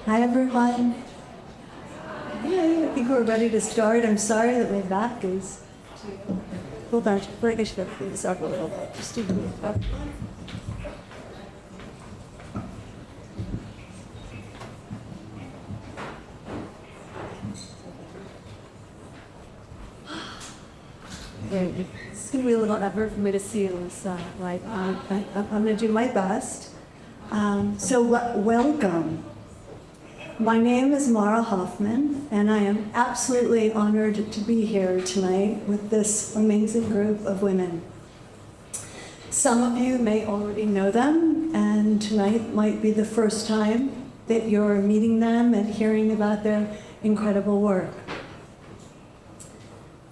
Hi, everyone. Yeah, I think we're ready to start. I'm sorry that my back is. Hold on, I should have this up a little bit. Just a minute. It's going to be a little effort for me to see on this side. I'm going to do my best. Welcome. My name is Mara Hoffman, and I am absolutely honored to be here tonight with this amazing group of women. Some of you may already know them, and tonight might be the first time that you're meeting them and hearing about their incredible work.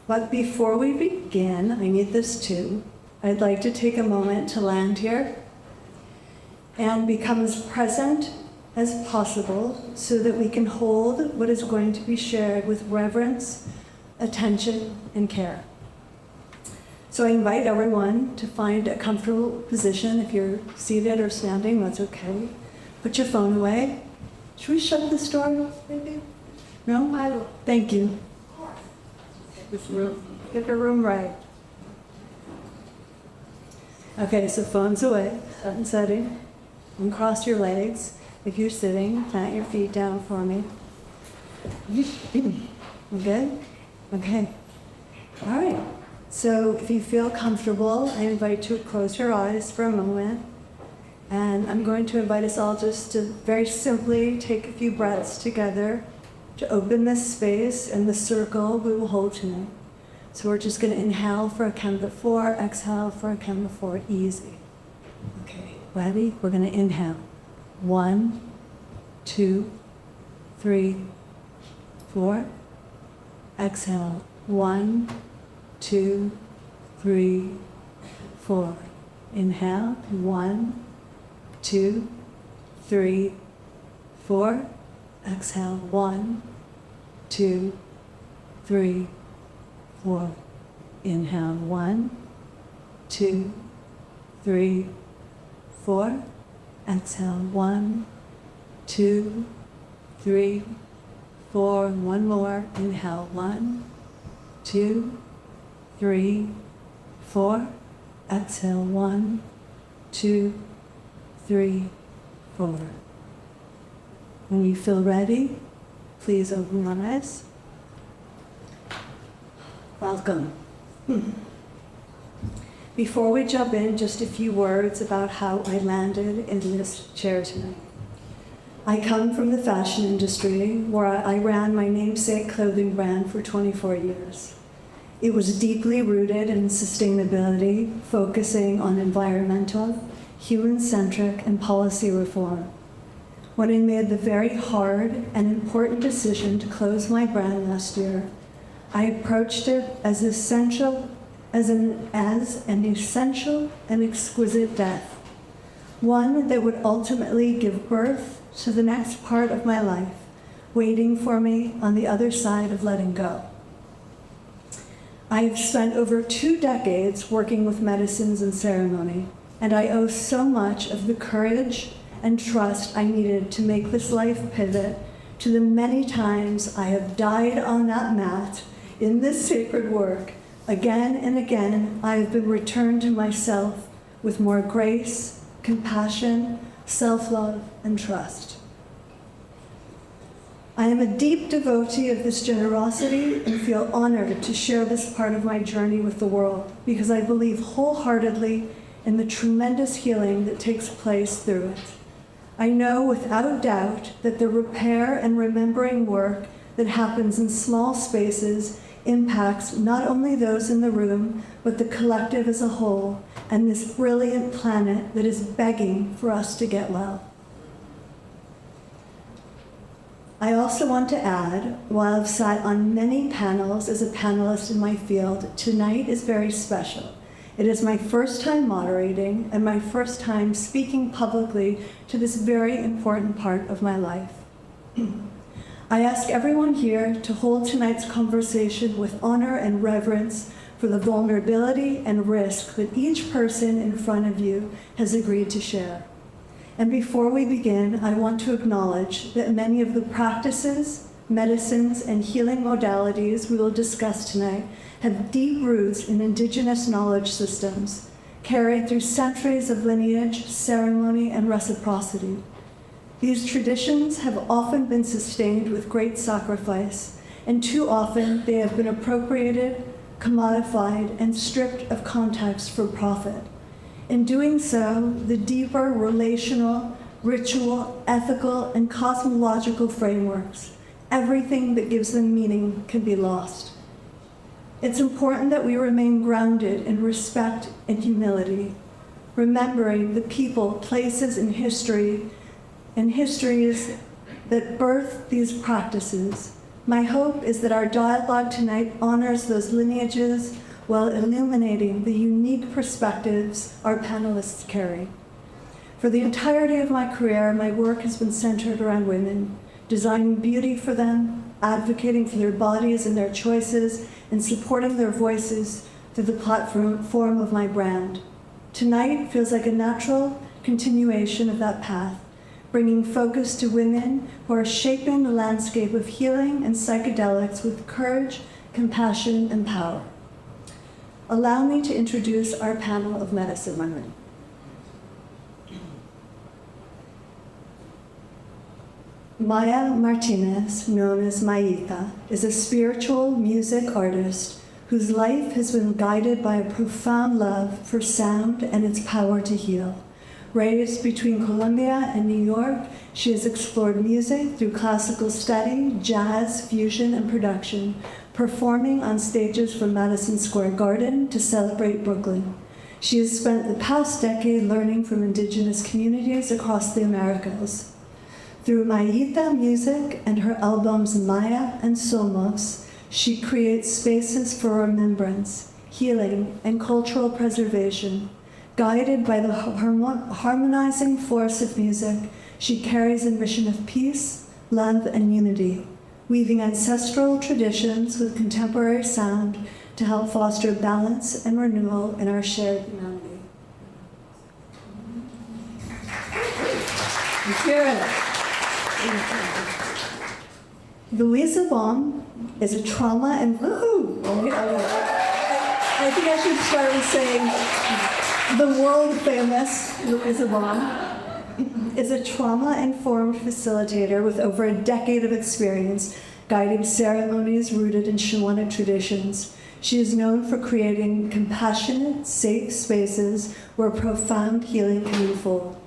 But before we begin, I need this too. I'd like to take a moment to land here and become as present as possible so that we can hold what is going to be shared with reverence, attention, and care. So I invite everyone to find a comfortable position. If you're seated or standing, that's okay. Put your phone away. Should we shut this door, maybe? No? I will. Thank you. Get the room right. Okay, so phones away, sun setting. Uncross your legs. If you're sitting, plant your feet down for me. Good? Okay. All right. So if you feel comfortable, I invite you to close your eyes for a moment. And I'm going to invite us all just to very simply take a few breaths together to open this space and the circle we will hold tonight. So we're just going to inhale for a count of 4, exhale for a count of 4, easy. Okay, ready? We're going to inhale. 1, 2, 3, 4. Exhale. 1, 2, 3, 4. Inhale. 1, 2, 3, 4. Exhale. 1, 2, 3, 4. Inhale. 1, 2, 3, 4. Exhale. 1, 2, 3, 4. One more. Inhale. 1, 2, 3, 4. Exhale. 1, 2, 3, 4. When you feel ready, please open your eyes. Welcome. Before we jump in, just a few words about how I landed in this chair tonight. I come from the fashion industry, where I ran my namesake clothing brand for 24 years. It was deeply rooted in sustainability, focusing on environmental, human-centric, and policy reform. When I made the very hard and important decision to close my brand last year, I approached it as an essential and exquisite death, one that would ultimately give birth to the next part of my life, waiting for me on the other side of letting go. I have spent over 2 decades working with medicines and ceremony, and I owe so much of the courage and trust I needed to make this life pivot to the many times I have died on that mat in this sacred work. Again and again, I have been returned to myself with more grace, compassion, self-love, and trust. I am a deep devotee of this generosity and feel honored to share this part of my journey with the world because I believe wholeheartedly in the tremendous healing that takes place through it. I know without doubt that the repair and remembering work that happens in small spaces impacts not only those in the room, but the collective as a whole, and this brilliant planet that is begging for us to get well. I also want to add, while I've sat on many panels as a panelist in my field, tonight is very special. It is my first time moderating and my first time speaking publicly to this very important part of my life. I ask everyone here to hold tonight's conversation with honor and reverence for the vulnerability and risk that each person in front of you has agreed to share. And before we begin, I want to acknowledge that many of the practices, medicines, and healing modalities we will discuss tonight have deep roots in indigenous knowledge systems, carried through centuries of lineage, ceremony, and reciprocity. These traditions have often been sustained with great sacrifice, and too often they have been appropriated, commodified, and stripped of context for profit. In doing so, the deeper relational, ritual, ethical, and cosmological frameworks, everything that gives them meaning, can be lost. It's important that we remain grounded in respect and humility, remembering the people, places, and histories that birth these practices. My hope is that our dialogue tonight honors those lineages while illuminating the unique perspectives our panelists carry. For the entirety of my career, my work has been centered around women, designing beauty for them, advocating for their bodies and their choices, and supporting their voices through the platform of my brand. Tonight feels like a natural continuation of that path, bringing focus to women who are shaping the landscape of healing and psychedelics with courage, compassion, and power. Allow me to introduce our panel of medicine women. Maya Martinez, known as Mayita, is a spiritual music artist whose life has been guided by a profound love for sound and its power to heal. Raised between Colombia and New York, she has explored music through classical study, jazz, fusion, and production, performing on stages from Madison Square Garden to celebrate Brooklyn. She has spent the past decade learning from indigenous communities across the Americas. Through Mayita music and her albums Maya and Somos, she creates spaces for remembrance, healing, and cultural preservation. Guided by the harmonizing force of music, she carries a mission of peace, love, and unity, weaving ancestral traditions with contemporary sound to help foster balance and renewal in our shared humanity. Louisa Baum is a trauma and I think I should start with saying the world famous Louisa Baum is a trauma-informed facilitator with over a decade of experience guiding ceremonies rooted in shamanic traditions. She is known for creating compassionate, safe spaces where profound healing can unfold.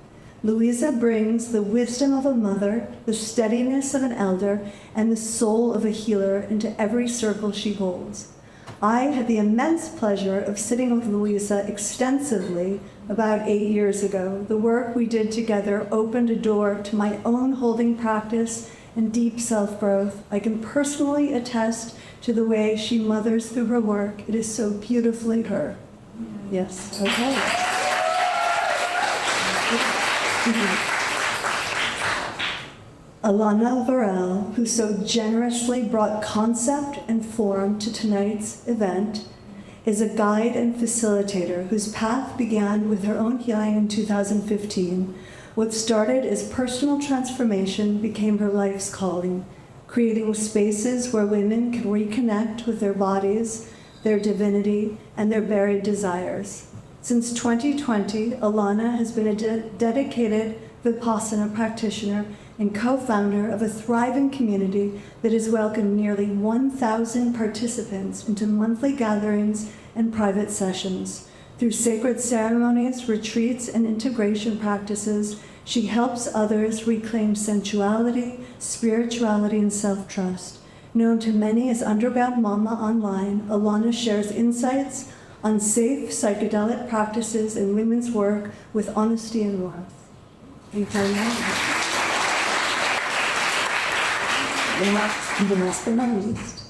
Louisa brings the wisdom of a mother, the steadiness of an elder, and the soul of a healer into every circle she holds. I had the immense pleasure of sitting with Louisa extensively about 8 years ago. The work we did together opened a door to my own holding practice and deep self-growth. I can personally attest to the way she mothers through her work. It is so beautifully her. Yes, okay. Alana Varel, who so generously brought concept and form to tonight's event, is a guide and facilitator whose path began with her own healing in 2015. What started as personal transformation became her life's calling, creating spaces where women can reconnect with their bodies, their divinity, and their buried desires. Since 2020, Alana has been a dedicated Vipassana practitioner and co-founder of a thriving community that has welcomed nearly 1,000 participants into monthly gatherings and private sessions. Through sacred ceremonies, retreats, and integration practices, she helps others reclaim sensuality, spirituality, and self-trust. Known to many as Underground Mama online, Alana shares insights on safe psychedelic practices and women's work with honesty and warmth. Thank you very much. Last but not least,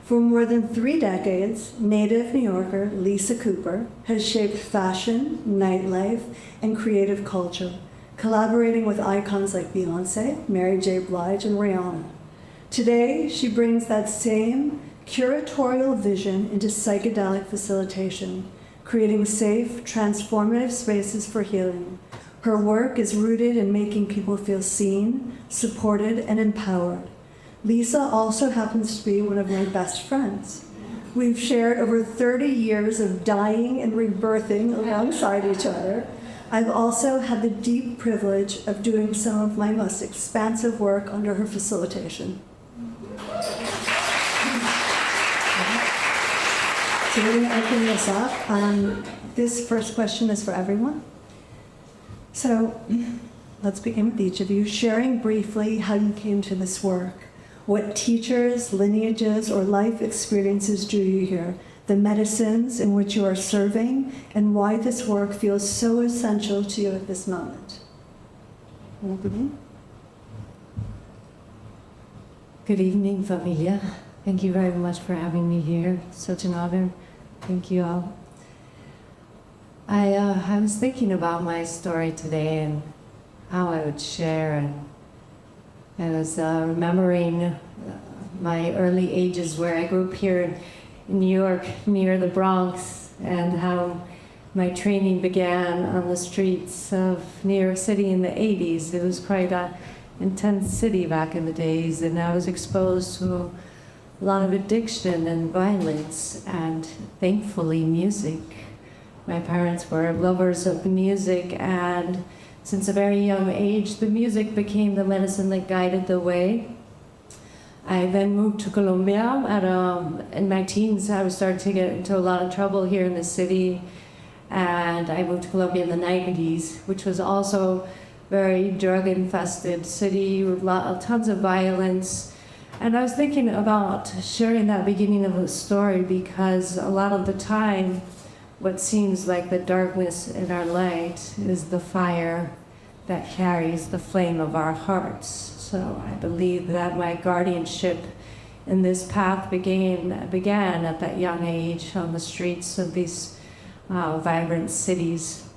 for more than 3 decades, native New Yorker Lisa Cooper has shaped fashion, nightlife, and creative culture, collaborating with icons like Beyoncé, Mary J. Blige, and Rihanna. Today, she brings that same curatorial vision into psychedelic facilitation, creating safe, transformative spaces for healing. Her work is rooted in making people feel seen, supported, and empowered. Lisa also happens to be one of my best friends. We've shared over 30 years of dying and rebirthing alongside each other. I've also had the deep privilege of doing some of my most expansive work under her facilitation. So we're going to open this up. This first question is for everyone. So let's begin with each of you, sharing briefly how you came to this work. What teachers, lineages, or life experiences drew you here, the medicines in which you are serving, and why this work feels so essential to you at this moment. Good evening, familia. Thank you very much for having me here. Such an honor. Thank you all. I was thinking about my story today and how I would share, and I was remembering my early ages where I grew up here in New York, near the Bronx, and how my training began on the streets of New York City in the 80s. It was quite an intense city back in the days, and I was exposed to a lot of addiction and violence, and thankfully music. My parents were lovers of music, and since a very young age, the music became the medicine that guided the way. I then moved to Colombia. In my teens, I was starting to get into a lot of trouble here in the city, and I moved to Colombia in the 90s, which was also very drug-infested city with tons of violence. And I was thinking about sharing that beginning of the story because a lot of the time, what seems like the darkness in our light is the fire that carries the flame of our hearts. So I believe that my guardianship in this path began at that young age on the streets of these vibrant cities.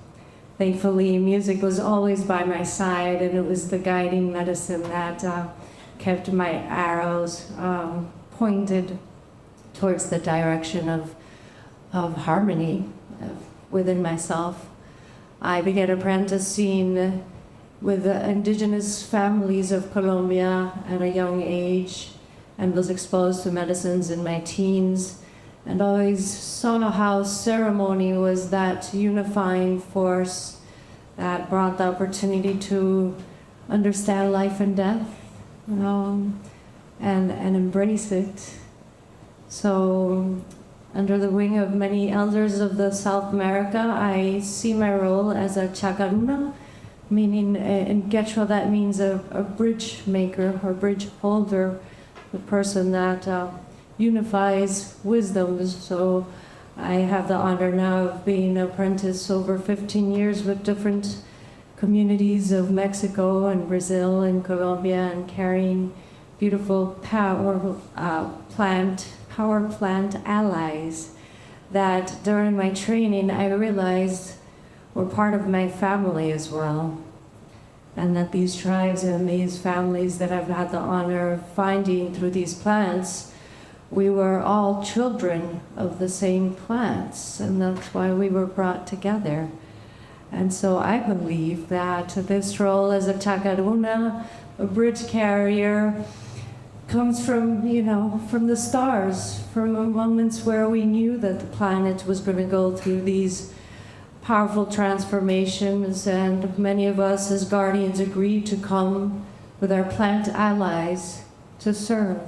Thankfully, music was always by my side, and it was the guiding medicine that kept my arrows pointed towards the direction of harmony within myself. I began apprenticing with the indigenous families of Colombia at a young age and was exposed to medicines in my teens, and always saw how ceremony was that unifying force that brought the opportunity to understand life and death, and embrace it. So under the wing of many elders of the South America, I see my role as a chakaruna, meaning in Quechua that means a bridge maker or bridge holder, the person that unifies wisdoms. So I have the honor now of being an apprentice over 15 years with different communities of Mexico and Brazil and Colombia, and carrying beautiful power plant allies that during my training I realized were part of my family as well. And that these tribes and these families that I've had the honor of finding through these plants, we were all children of the same plants, and that's why we were brought together. And so I believe that this role as a chakaruna, a bridge carrier, comes from, from the stars, from moments where we knew that the planet was going to go through these powerful transformations, and many of us as guardians agreed to come with our plant allies to serve.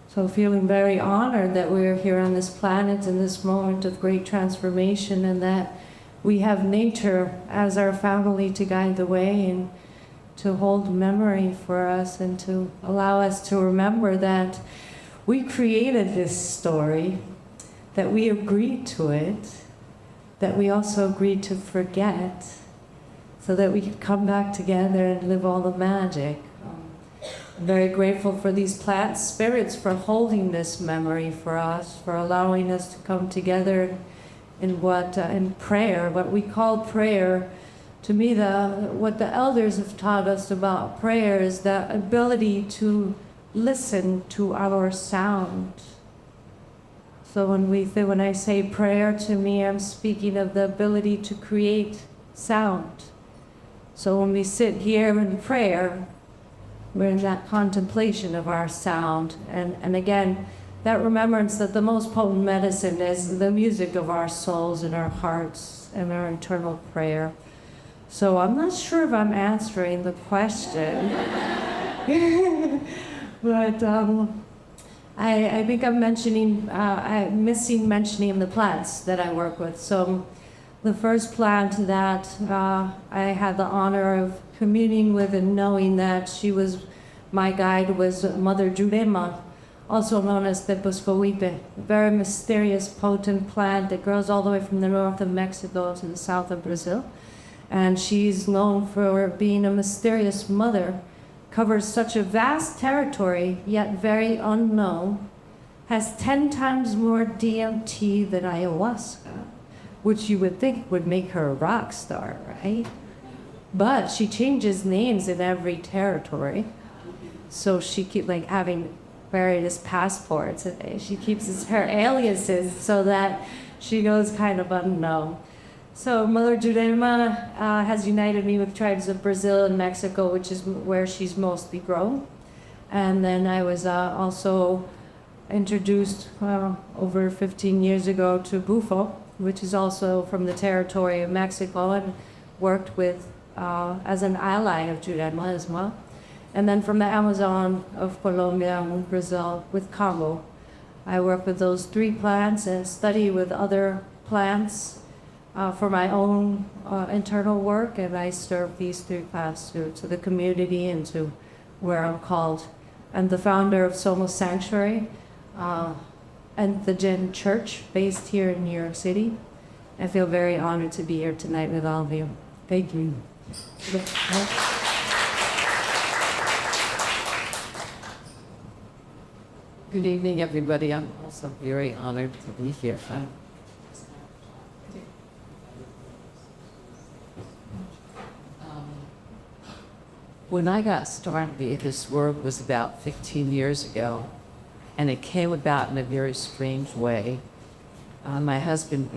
So feeling very honored that we're here on this planet in this moment of great transformation, and that we have nature as our family to guide the way and to hold memory for us, and to allow us to remember that we created this story, that we agreed to it, that we also agreed to forget, so that we could come back together and live all the magic. I'm very grateful for these plant spirits for holding this memory for us, for allowing us to come together in prayer, what we call prayer. To me, what the elders have taught us about prayer is the ability to listen to our sound. So when I say prayer, to me, I'm speaking of the ability to create sound, So when we sit here in prayer, we're in that contemplation of our sound. And again, that remembrance that the most potent medicine is the music of our souls and our hearts and our internal prayer. So I'm not sure if I'm answering the question, but I think I'm missing mentioning the plants that I work with. So the first plant that I had the honor of communing with and knowing that she was my guide was Mother Jurema, also known as the Buscoipe, a very mysterious, potent plant that grows all the way from the north of Mexico to the south of Brazil. And she's known for being a mysterious mother, covers such a vast territory, yet very unknown, has 10 times more DMT than ayahuasca, which you would think would make her a rock star, right? But she changes names in every territory. So she keeps like having various passports. She keeps her aliases so that she goes kind of unknown. So Mother Jurema has united me with tribes of Brazil and Mexico, which is where she's mostly grown. And then I was also introduced over 15 years ago to Bufo, which is also from the territory of Mexico, and worked with as an ally of Jurema as well. And then from the Amazon of Colombia and Brazil with Congo. I work with those 3 plants and study with other plants for my own internal work, and I serve these 3 plants to the community and to where I'm called. I'm the founder of Somos Sanctuary and the Jen Church based here in New York City. I feel very honored to be here tonight with all of you. Thank you. Good evening, everybody. I'm also very honored to be here. When I got started, this work was about 15 years ago, and it came about in a very strange way. My husband,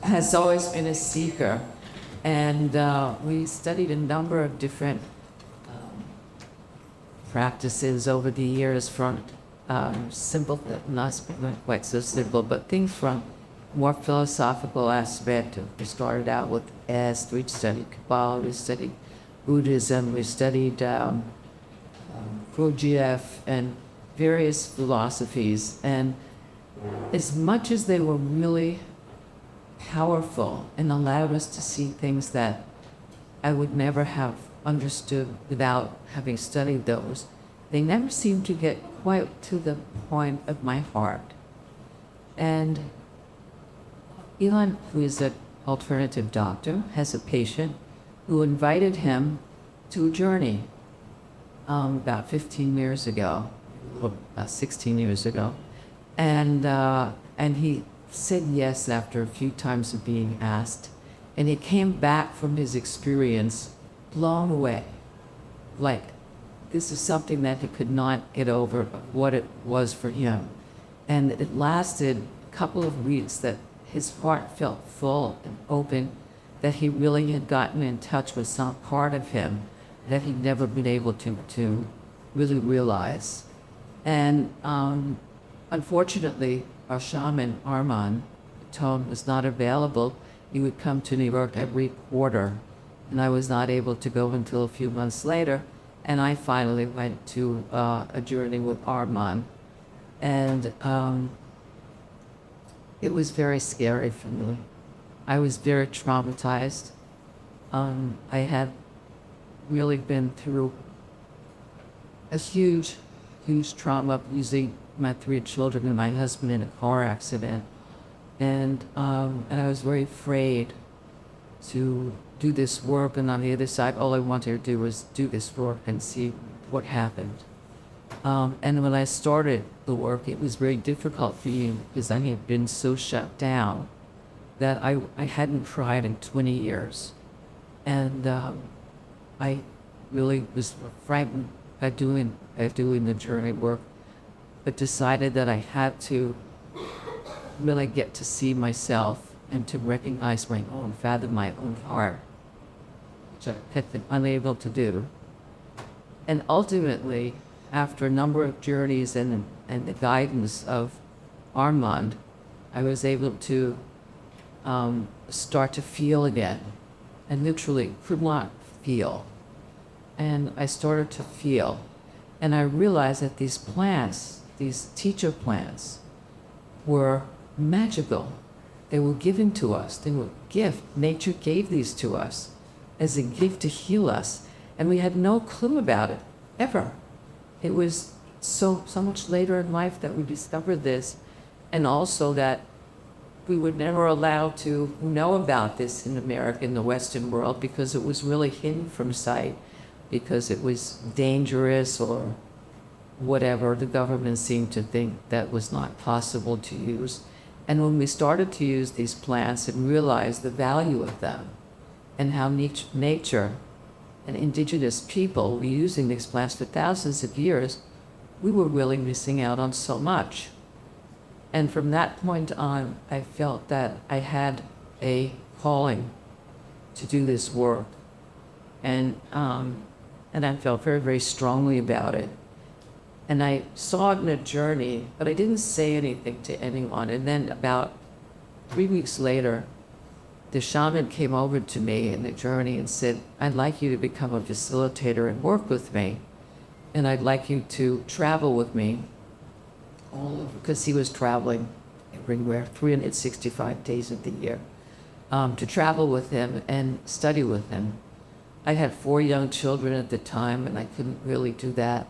has always been a seeker. And we studied a number of different practices over the years, from simple, not quite so simple, but things from more philosophical aspect. We started out with Est, we studied Kabbalah, we studied Buddhism, we studied Gurdjieff and various philosophies. And as much as they were really powerful and allowed us to see things that I would never have understood without having studied those, they never seemed to get quite to the point of my heart. And Elon, who is an alternative doctor, has a patient who invited him to a journey about 15 years ago, or about 16 years ago, and he said yes after a few times of being asked, and he came back from his experience blown away. Like, this is something that he could not get over what it was for him. And it lasted a couple of weeks that his heart felt full and open, that he really had gotten in touch with some part of him that he'd never been able to really realize. And unfortunately, our shaman, Arman, Tone, was not available. He would come to New York every quarter, and I was not able to go until a few months later, and I finally went to a journey with Arman. And it was very scary for me. I was very traumatized. I had really been through a huge trauma, losing my 3 children and my husband in a car accident. And I was very afraid to do this work, and on the other side, all I wanted to do was do this work and see what happened. And when I started the work, it was very difficult for me because I had been so shut down that I hadn't tried in 20 years. And I really was frightened at doing the journey work, but decided that I had to really get to see myself and to recognize my own, fathom my own heart, which I had been unable to do. And ultimately, after a number of journeys and the guidance of Armand, I was able to start to feel again, and literally could not feel. And I started to feel, and I realized that these plants, these teacher plants, were magical. They were given to us. They were a gift. Nature gave these to us as a gift to heal us, and we had no clue about it, ever. It was so much later in life that we discovered this, and also that we were never allowed to know about this in America, in the Western world, because it was really hidden from sight, because it was dangerous or whatever. The government seemed to think that was not possible to use. And when we started to use these plants and realized the value of them and how nature and indigenous people were using these plants for thousands of years, we were really missing out on so much. And from that point on, I felt that I had a calling to do this work. And I felt very, very strongly about it. And I saw it in a journey, but I didn't say anything to anyone. And then about 3 weeks later, the shaman came over to me in the journey and said, I'd like you to become a facilitator and work with me. And I'd like you to travel with me all over, because he was traveling everywhere, 365 days of the year, to travel with him and study with him. I had 4 young children at the time, and I couldn't really do that.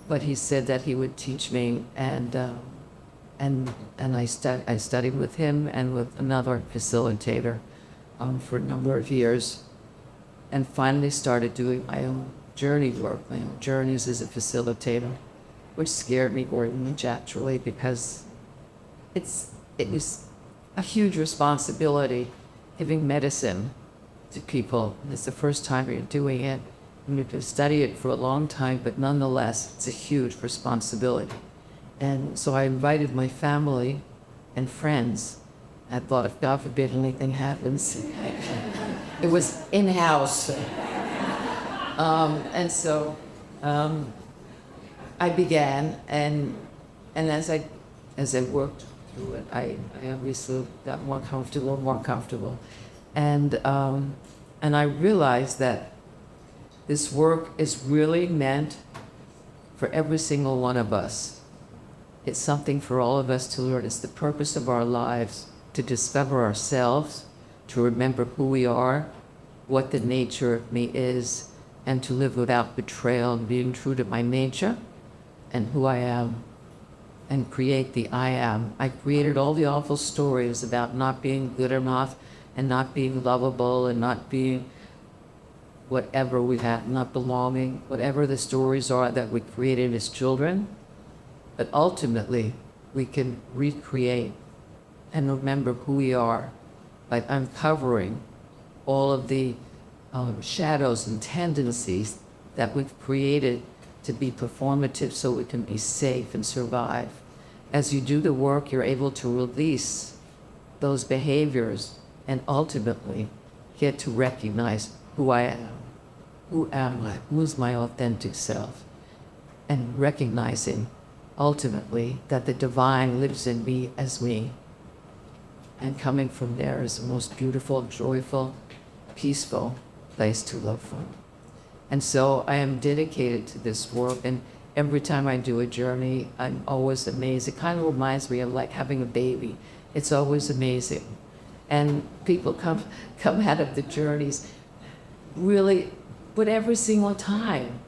But he said that he would teach me, and I studied with him and with another facilitator for a number of years, and finally started doing my own journey work, my own journeys as a facilitator, which scared me very much actually, because it was a huge responsibility giving medicine to people. It's the first time you're doing it. You have to study it for a long time, but nonetheless, it's a huge responsibility. And so I invited my family and friends. I thought, if God forbid anything happens, it was in-house. And so I began, and as I worked through it, I obviously got more comfortable. And I realized that this work is really meant for every single one of us. It's something for all of us to learn. It's the purpose of our lives, to discover ourselves, to remember who we are, what the nature of me is, and to live without betrayal and being true to my nature and who I am, and create the I am. I created all the awful stories about not being good enough and not being lovable and not being whatever we have, not belonging, whatever the stories are that we created as children. But ultimately, we can recreate and remember who we are by uncovering all of the shadows and tendencies that we've created to be performative so we can be safe and survive. As you do the work, you're able to release those behaviors and ultimately get to recognize who I am. Who am I? Who's my authentic self? And recognizing ultimately that the divine lives in me as me. And coming from there is the most beautiful, joyful, peaceful place to live from. And so I am dedicated to this work, and every time I do a journey, I'm always amazed. It kind of reminds me of like having a baby. It's always amazing. And people come out of the journeys really, but every single time,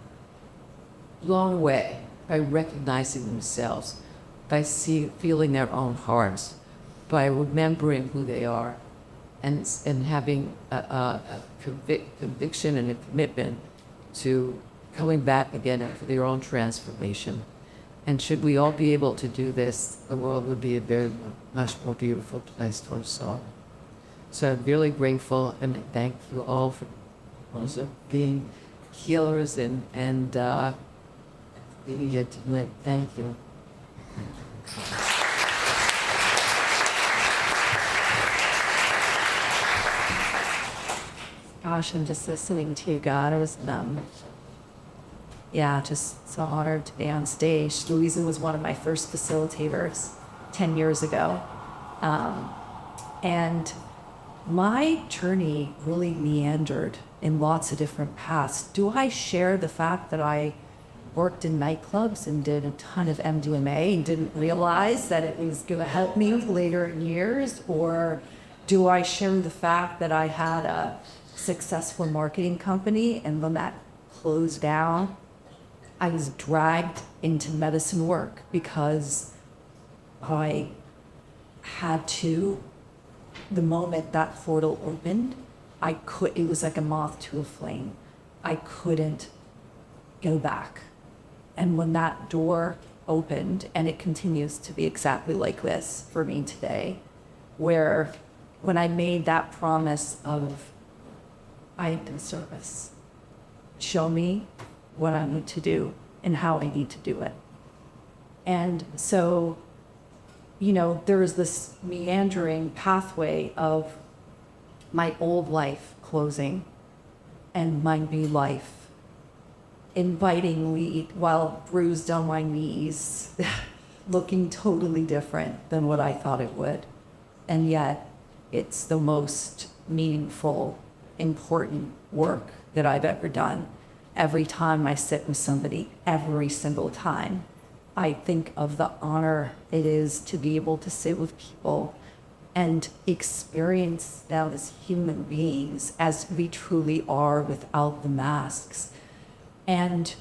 blown away by recognizing themselves, by feeling their own hearts, by remembering who they are, and having a conviction and a commitment to coming back again for their own transformation. And should we all be able to do this, the world would be a very much more beautiful place to us all. So I'm really grateful, and thank you all for also being healers and being here tonight. Thank you. gosh, I'm just listening to you, God. I was, just so honored to be on stage. Louisa was one of my first facilitators 10 years ago. And my journey really meandered in lots of different paths. Do I share the fact that I worked in nightclubs and did a ton of MDMA and didn't realize that it was going to help me later in years? Or do I share the fact that I had a successful marketing company, and when that closed down, I was dragged into medicine work because I had to, the moment that portal opened, it was like a moth to a flame. I couldn't go back. And when that door opened, and it continues to be exactly like this for me today, where when I made that promise of, I am in service, show me what I need to do and how I need to do it. And so, there is this meandering pathway of my old life closing and my new life invitingly, while bruised on my knees, looking totally different than what I thought it would. And yet, it's the most meaningful, important work that I've ever done. Every time I sit with somebody, every single time, I think of the honor it is to be able to sit with people and experience them as human beings, as we truly are without the masks. And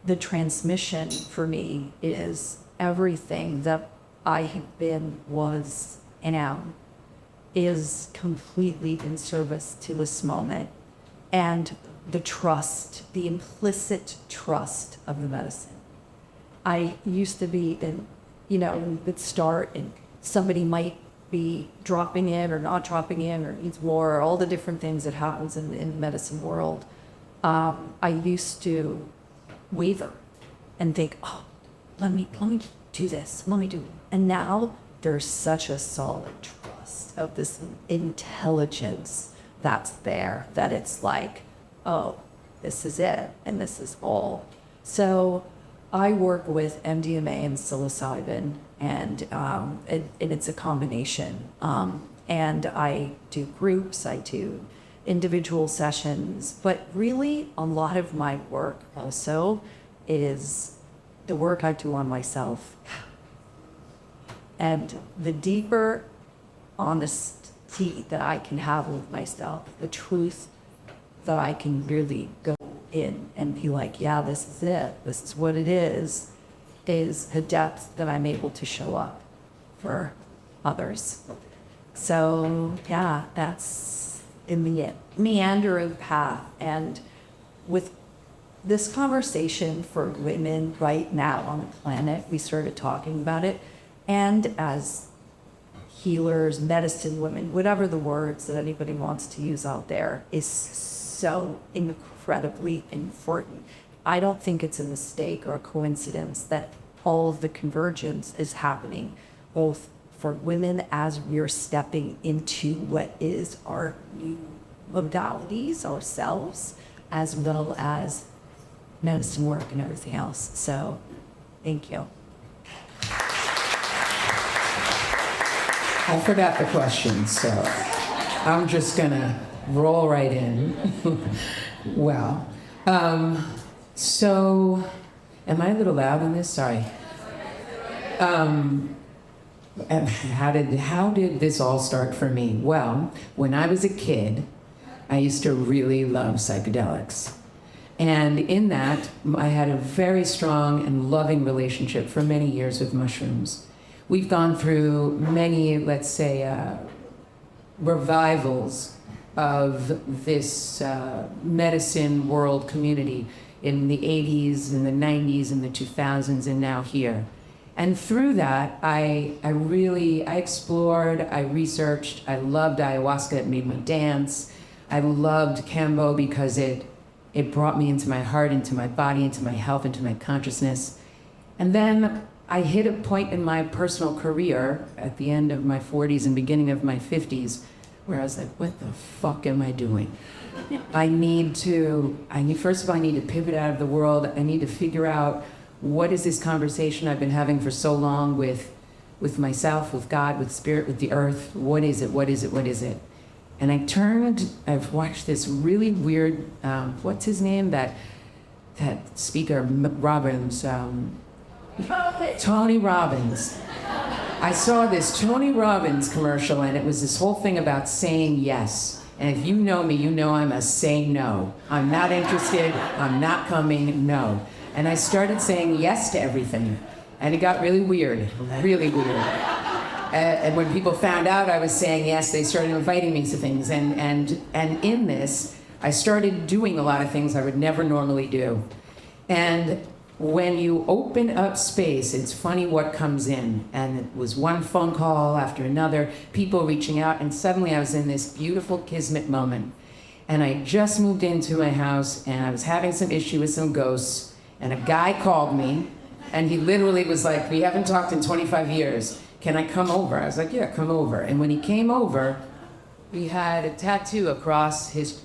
the transmission for me is everything that I have been, was, and am, is completely in service to this moment. And the trust, the implicit trust of the medicine. I used to be in, the start, and somebody might be dropping in or not dropping in or needs more, or all the different things that happens in the medicine world. I used to waver and think, oh, let me do this, let me do it. And now there's such a solid trust of this intelligence that's there, that it's like, oh, this is it, and this is all. So I work with MDMA and psilocybin, and it's a combination. And I do groups, I do individual sessions, but really a lot of my work also is the work I do on myself. And the deeper honesty that I can have with myself, the truth that I can really go in and be like, yeah, this is it, this is what it is a depth that I'm able to show up for others. So yeah, that's in the meandering path. And with this conversation for women right now on the planet, we started talking about it, and as healers, medicine women, whatever the words that anybody wants to use out there, is so incredibly important. I don't think it's a mistake or a coincidence that all of the convergence is happening, both for women as we're stepping into what is our new modalities ourselves, as well as medicine work and everything else. So, thank you. I forgot the question, so I'm just gonna roll right in. Well, so, am I a little loud on this? Sorry. How did this all start for me? Well, when I was a kid, I used to really love psychedelics. And in that, I had a very strong and loving relationship for many years with mushrooms. We've gone through many, let's say, revivals of this medicine world community in the 80s, in the 90s, in the 2000s, and now here. And through that, I explored, I researched, I loved ayahuasca, it made me dance. I loved Kambo because it brought me into my heart, into my body, into my health, into my consciousness. And then I hit a point in my personal career at the end of my 40s and beginning of my 50s where I was like, what the fuck am I doing? First of all, I need to pivot out of the world. I need to figure out what is this conversation I've been having for so long with myself, with God, with spirit, with the earth. What is it? What is it? What is it? And I've watched this really weird, what's his name? That speaker, Robbins, Tony Robbins. I saw this Tony Robbins commercial, and it was this whole thing about saying yes. And if you know me, you know I'm a say no. I'm not interested, I'm not coming, no. And I started saying yes to everything. And it got really weird, really weird. And when people found out I was saying yes, they started inviting me to things. And in this, I started doing a lot of things I would never normally do. And when you open up space, it's funny what comes in. And it was one phone call after another, people reaching out, and suddenly I was in this beautiful kismet moment. And I just moved into my house, and I was having some issue with some ghosts, and a guy called me, and he literally was like, we haven't talked in 25 years. Can I come over? I was like, yeah, come over. And when he came over, he had a tattoo across his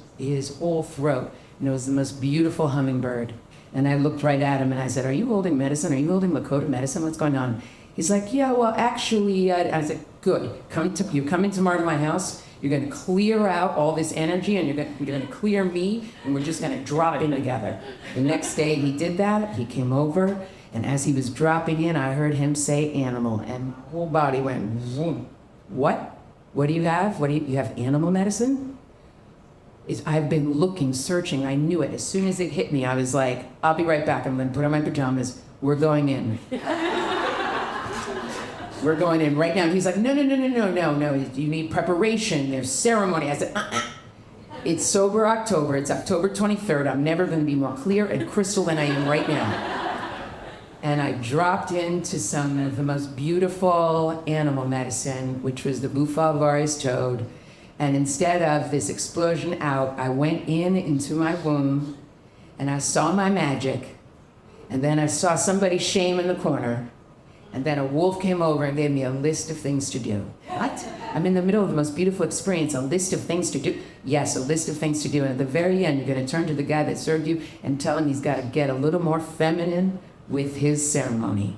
whole throat, and it was the most beautiful hummingbird. And I looked right at him and I said, are you holding medicine? Are you holding Lakota medicine? What's going on? He's like, yeah, well, actually, I said, good. You come in tomorrow to my house. You're going to clear out all this energy, and you're going to clear me, and we're just going to drop in together. The next day he did that. He came over, and as he was dropping in, I heard him say animal, and my whole body went, zoom. What? What do you have? You have animal medicine? I've been looking, searching. I knew it. As soon as it hit me, I was like, I'll be right back. I'm going to put on my pajamas. We're going in. We're going in right now. He's like, no. You need preparation. There's ceremony. I said, It's sober October. It's October 23rd. I'm never going to be more clear and crystal than I am right now. And I dropped into some of the most beautiful animal medicine, which was the Bufal Varis toad. And instead of this explosion out, I went into my womb, and I saw my magic. And then I saw somebody shame in the corner. And then a wolf came over and gave me a list of things to do. What? I'm in the middle of the most beautiful experience, a list of things to do. Yes, a list of things to do. And at the very end, you're going to turn to the guy that served you and tell him he's got to get a little more feminine with his ceremony.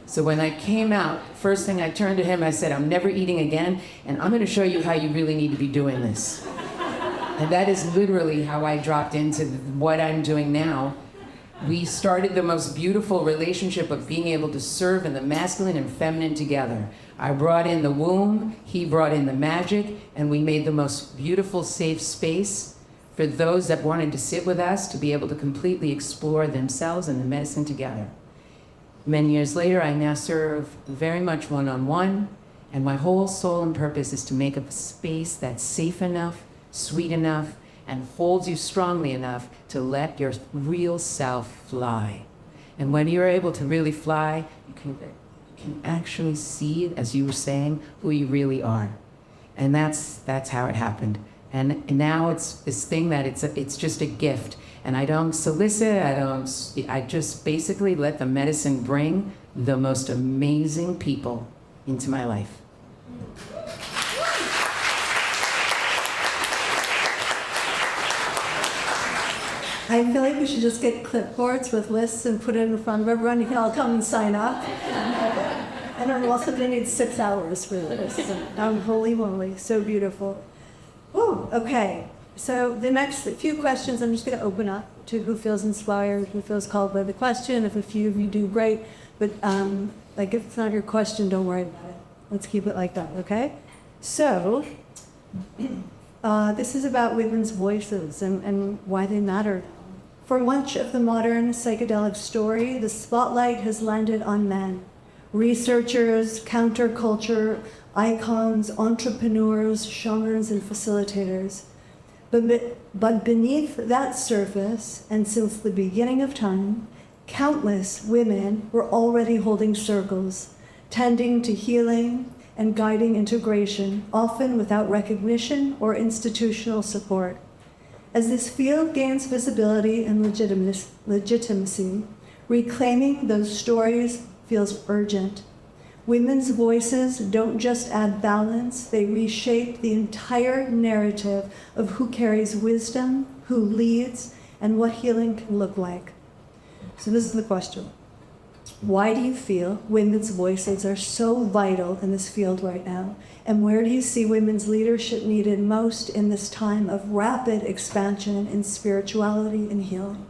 So when I came out, first thing I turned to him, I said, I'm never eating again, and I'm going to show you how you really need to be doing this. And that is literally how I dropped into what I'm doing now. We started the most beautiful relationship of being able to serve in the masculine and feminine together. I brought in the womb, he brought in the magic, and we made the most beautiful, safe space for those that wanted to sit with us to be able to completely explore themselves and the medicine together. Many years later, I now serve very much one-on-one, and my whole soul and purpose is to make a space that's safe enough, sweet enough, and holds you strongly enough to let your real self fly. And when you're able to really fly, you can actually see, as you were saying, who you really are. And that's how it happened. And now it's this thing that it's just a gift. And I don't solicit, I just basically let the medicine bring the most amazing people into my life. I feel like we should just get clipboards with lists and put it in front of everyone. You can all come and sign up. I don't know, also they need 6 hours for this. Holy moly, so beautiful. Ooh, okay. So the next few questions I'm just going to open up to who feels inspired, who feels called by the question. If a few of you do, great. But if it's not your question, don't worry about it. Let's keep it like that, okay? So this is about women's voices and why they matter. For much of the modern psychedelic story, the spotlight has landed on men. Researchers, counterculture, icons, entrepreneurs, shamans, and facilitators. But beneath that surface, and since the beginning of time, countless women were already holding circles, tending to healing and guiding integration, often without recognition or institutional support. As this field gains visibility and legitimacy, reclaiming those stories feels urgent. Women's voices don't just add balance, they reshape the entire narrative of who carries wisdom, who leads, and what healing can look like. So this is the question. Why do you feel women's voices are so vital in this field right now? And where do you see women's leadership needed most in this time of rapid expansion in spirituality and healing?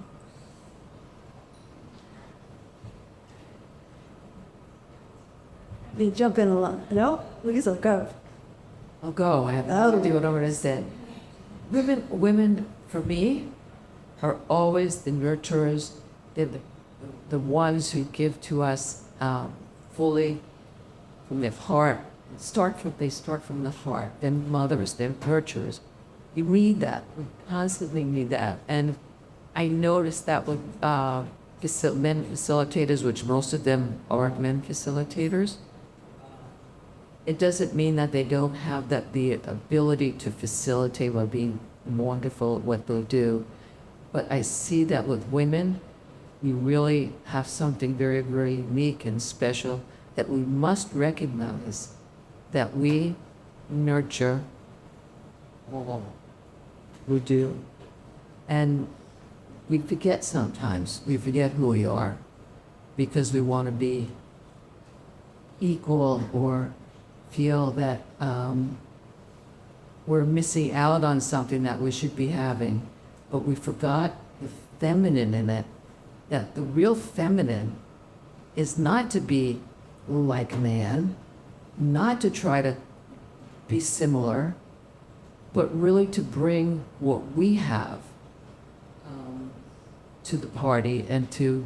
You jump in a lot. No? Lisa, go. I'll go. I have Oh. no idea what I'm going to say. Women, for me, are always the nurturers. They're the ones who give to us fully from their heart. They start from the heart. They're mothers. They're nurturers. You read that. We constantly read that. And I noticed that with men facilitators, which most of them are men facilitators, it doesn't mean that they don't have the ability to facilitate or be wonderful at what they do. But I see that with women, we really have something very, very unique and special that we must recognize, that we nurture all we do. And we forget sometimes, we forget who we are because we want to be equal or feel that we're missing out on something that we should be having. But we forgot the feminine in it, that the real feminine is not to be like man, not to try to be similar, but really to bring what we have to the party and to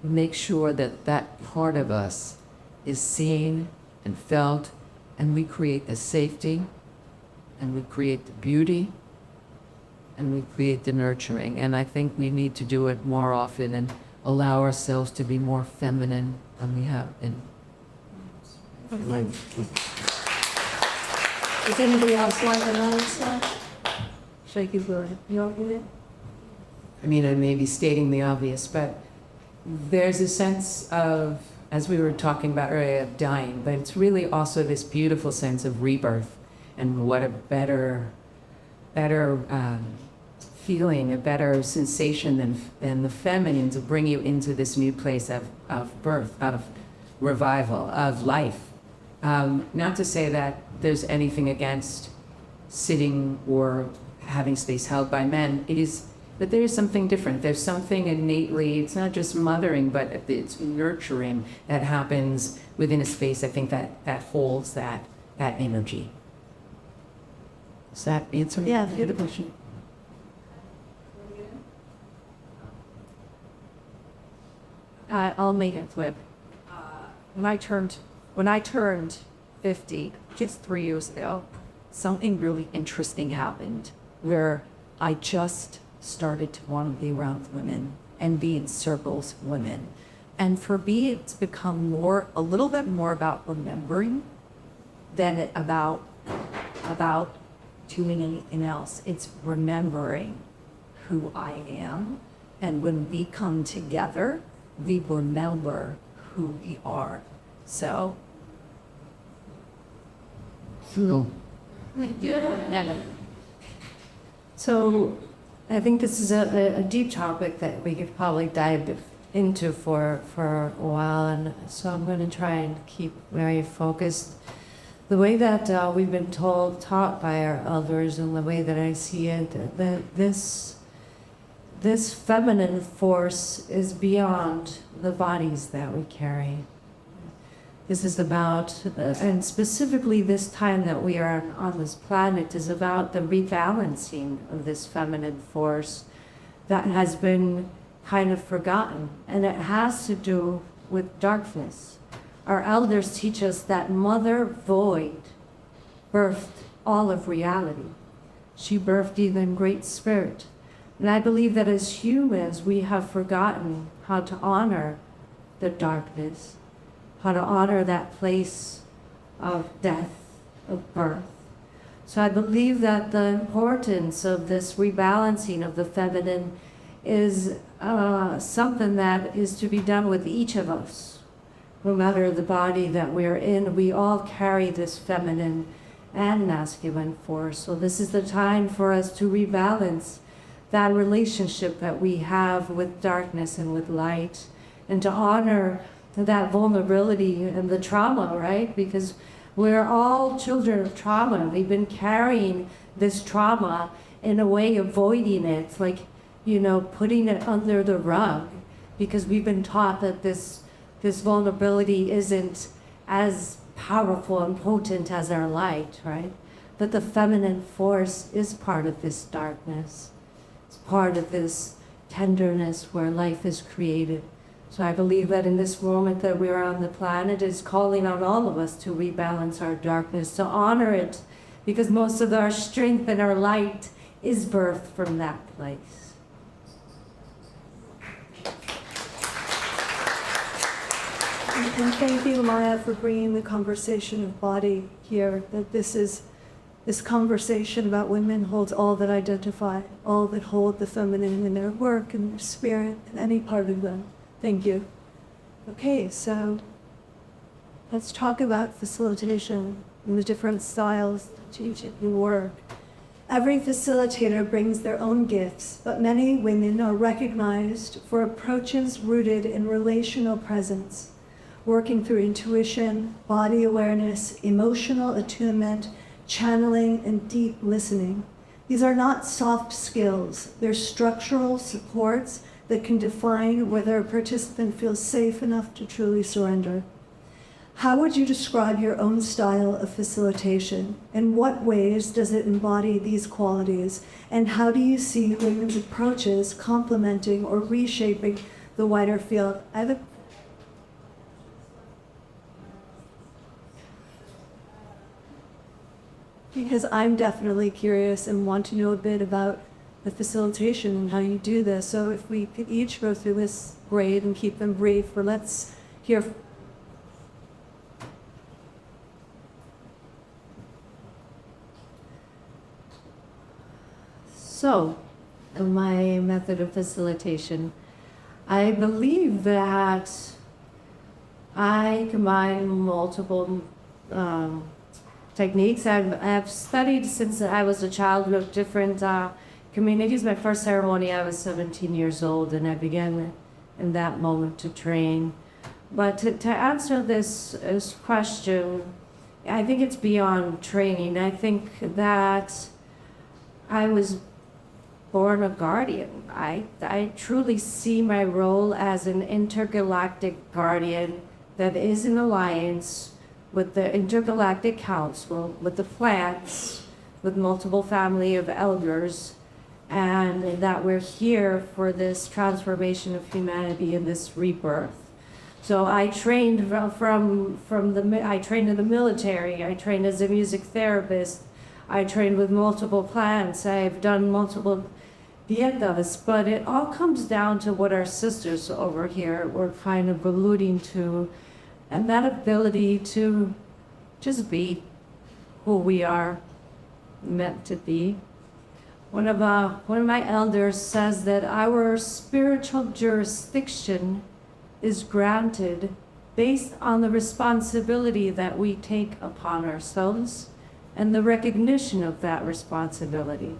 make sure that that part of us is seen and felt, and we create the safety, and we create the beauty, and we create the nurturing. And I think we need to do it more often and allow ourselves to be more feminine than we have been. Does anybody else want another slide? Shaky William. You all get it? I mean, I may be stating the obvious, but there's a sense of, as we were talking about earlier, of dying, but it's really also this beautiful sense of rebirth, and what a better feeling, a better sensation than the feminine to bring you into this new place of birth, of revival, of life. Not to say that there's anything against sitting or having space held by men. It is that there is something different. There's something innately, it's not just mothering, but it's nurturing that happens within a space, I think, that holds that energy. Does that answer the question? I'll make it quick. When I turned 50, just 3 years ago, something really interesting happened where I just started to want to be around women and be in circles of women. And for me, it's become a little bit more about remembering than about doing anything else. It's remembering who I am. And when we come together, we remember who we are. So. So I think this is a deep topic that we could probably dive into for a while, and so I'm going to try and keep very focused. The way that we've been taught by our elders, and the way that I see it, that this feminine force is beyond the bodies that we carry. This is about, and specifically this time that we are on this planet, is about the rebalancing of this feminine force that has been kind of forgotten. And it has to do with darkness. Our elders teach us that Mother Void birthed all of reality. She birthed even Great Spirit. And I believe that as humans, we have forgotten how to honor the darkness, how to honor that place of death, of birth. So I believe that the importance of this rebalancing of the feminine is something that is to be done with each of us, no matter the body that we're in, we all carry this feminine and masculine force. So this is the time for us to rebalance that relationship that we have with darkness and with light, and to honor that vulnerability and the trauma, right? Because we're all children of trauma. We've been carrying this trauma in a way, avoiding it, like, putting it under the rug, because we've been taught that this vulnerability isn't as powerful and potent as our light, right? But the feminine force is part of this darkness. It's part of this tenderness where life is created. So I believe that in this moment that we're on the planet is calling on all of us to rebalance our darkness, to honor it, because most of our strength and our light is birthed from that place. And thank you, Maya, for bringing the conversation of body here, that this conversation about women holds all that identify, all that hold the feminine in their work and their spirit and any part of them. Thank you. Okay, so let's talk about facilitation and the different styles that you work. Every facilitator brings their own gifts, but many women are recognized for approaches rooted in relational presence, working through intuition, body awareness, emotional attunement, channeling, and deep listening. These are not soft skills. They're structural supports that can define whether a participant feels safe enough to truly surrender. How would you describe your own style of facilitation? In what ways does it embody these qualities? And how do you see women's approaches complementing or reshaping the wider field? Because I'm definitely curious and want to know a bit about the facilitation and how you do this. So if we could each go through this grade and keep them brief, or let's hear. So, my method of facilitation, I believe that I combine multiple techniques. I've studied since I was a child with different communities. My first ceremony, I was 17 years old, and I began in that moment to train. But to answer this question, I think it's beyond training. I think that I was born a guardian. I truly see my role as an intergalactic guardian that is in alliance with the Intergalactic Council, with the plants, with multiple family of elders, and that we're here for this transformation of humanity and this rebirth. So I trained I trained in the military, I trained as a music therapist, I trained with multiple plants, I've done multiple dietas, but it all comes down to what our sisters over here were kind of alluding to, and that ability to just be who we are meant to be. One of my elders says that our spiritual jurisdiction is granted based on the responsibility that we take upon ourselves and the recognition of that responsibility.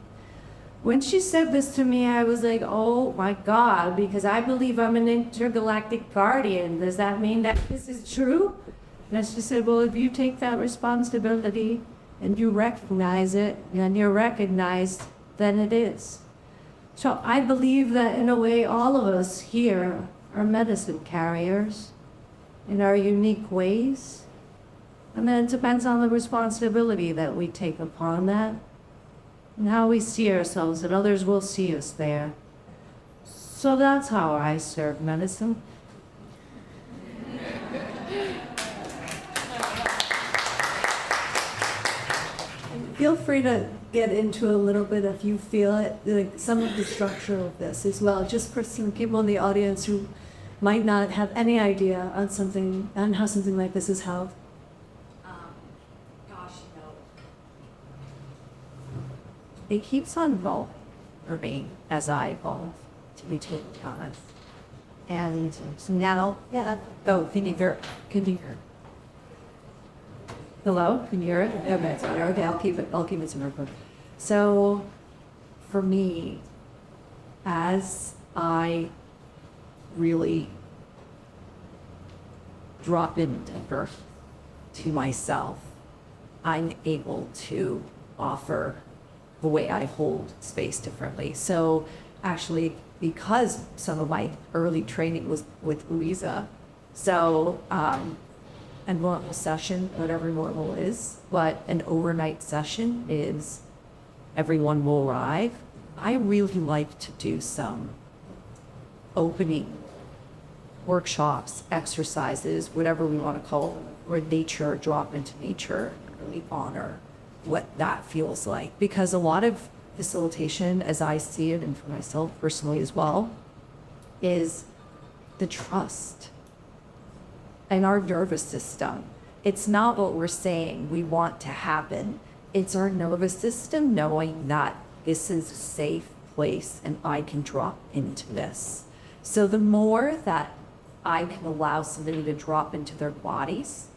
When she said this to me, I was like, oh my God, because I believe I'm an intergalactic guardian. Does that mean that this is true? And she said, well, if you take that responsibility and you recognize it and you're recognized, then it is. So I believe that in a way, all of us here are medicine carriers in our unique ways. And then it depends on the responsibility that we take upon that and how we see ourselves, and others will see us there. So that's how I serve medicine. Feel free to get into a little bit, if you feel it, like some of the structure of this as well, just for some people in the audience who might not have any idea on how something like this is held. It keeps on evolving for me as I evolve, to be totally honest. And so now, yeah. Oh, can you hear? Can you hear? Hello, can you hear it? Okay, sorry. Okay, I'll keep it. I'll keep it to record. So, for me, as I really drop in deeper to myself, I'm able to offer the way I hold space differently. So actually, because some of my early training was with Louisa, so a normal session, whatever normal is, but an overnight session is everyone will arrive. I really like to do some opening workshops, exercises, whatever we want to call them, or nature, drop into nature, and really honor what that feels like. Because a lot of facilitation, as I see it, and for myself personally as well, is the trust in our nervous system. It's not what we're saying we want to happen. It's our nervous system knowing that this is a safe place and I can drop into this. So the more that I can allow somebody to drop into their bodies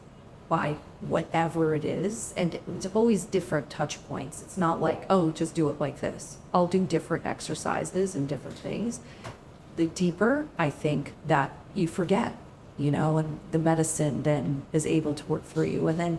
by whatever it is, and it's always different touch points. It's not like, oh, just do it like this. I'll do different exercises and different things. The deeper, I think, that you forget, and the medicine then is able to work through you. And then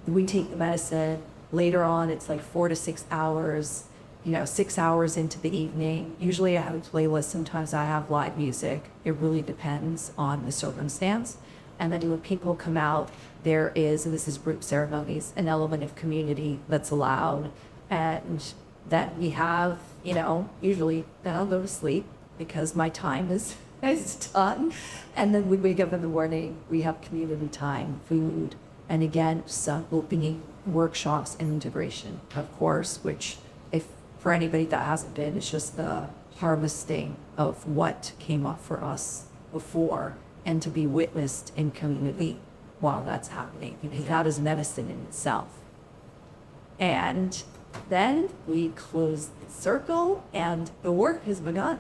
we take the medicine, later on it's like 4 to 6 hours, 6 hours into the evening. Usually I have a playlist, sometimes I have live music. It really depends on the circumstance. And then when people come out, there is, and this is group ceremonies, an element of community that's allowed. And that we have, usually then I'll go to sleep because my time is done. And then we wake up in the morning, we have community time, food, and again, some opening workshops and integration, of course, which if for anybody that hasn't been, it's just the harvesting of what came up for us before and to be witnessed in community while that's happening. That is medicine in itself. And then we close the circle and the work has begun.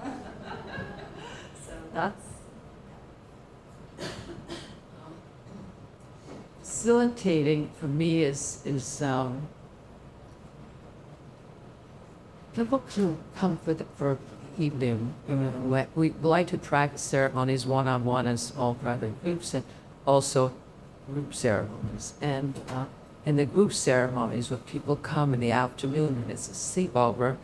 So that's Facilitating for me is people to come for evening. We like to practice ceremonies one-on-one and small private groups, and also group ceremonies. And in the group ceremonies, where people come in the afternoon and it's a sleepover,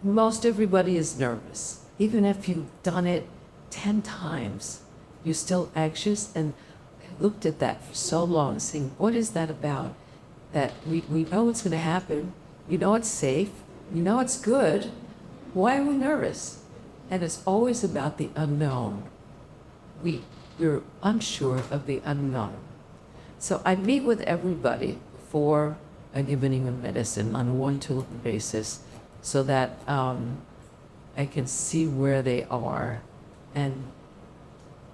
most everybody is nervous. Even if you've done it 10 times, you're still anxious. And I looked at that for so long, saying, what is that about? That we know what's going to happen. It's safe. It's good. Why are we nervous? And it's always about the unknown. We're unsure of the unknown. So I meet with everybody before an evening of medicine on a one-to-one basis so that I can see where they are and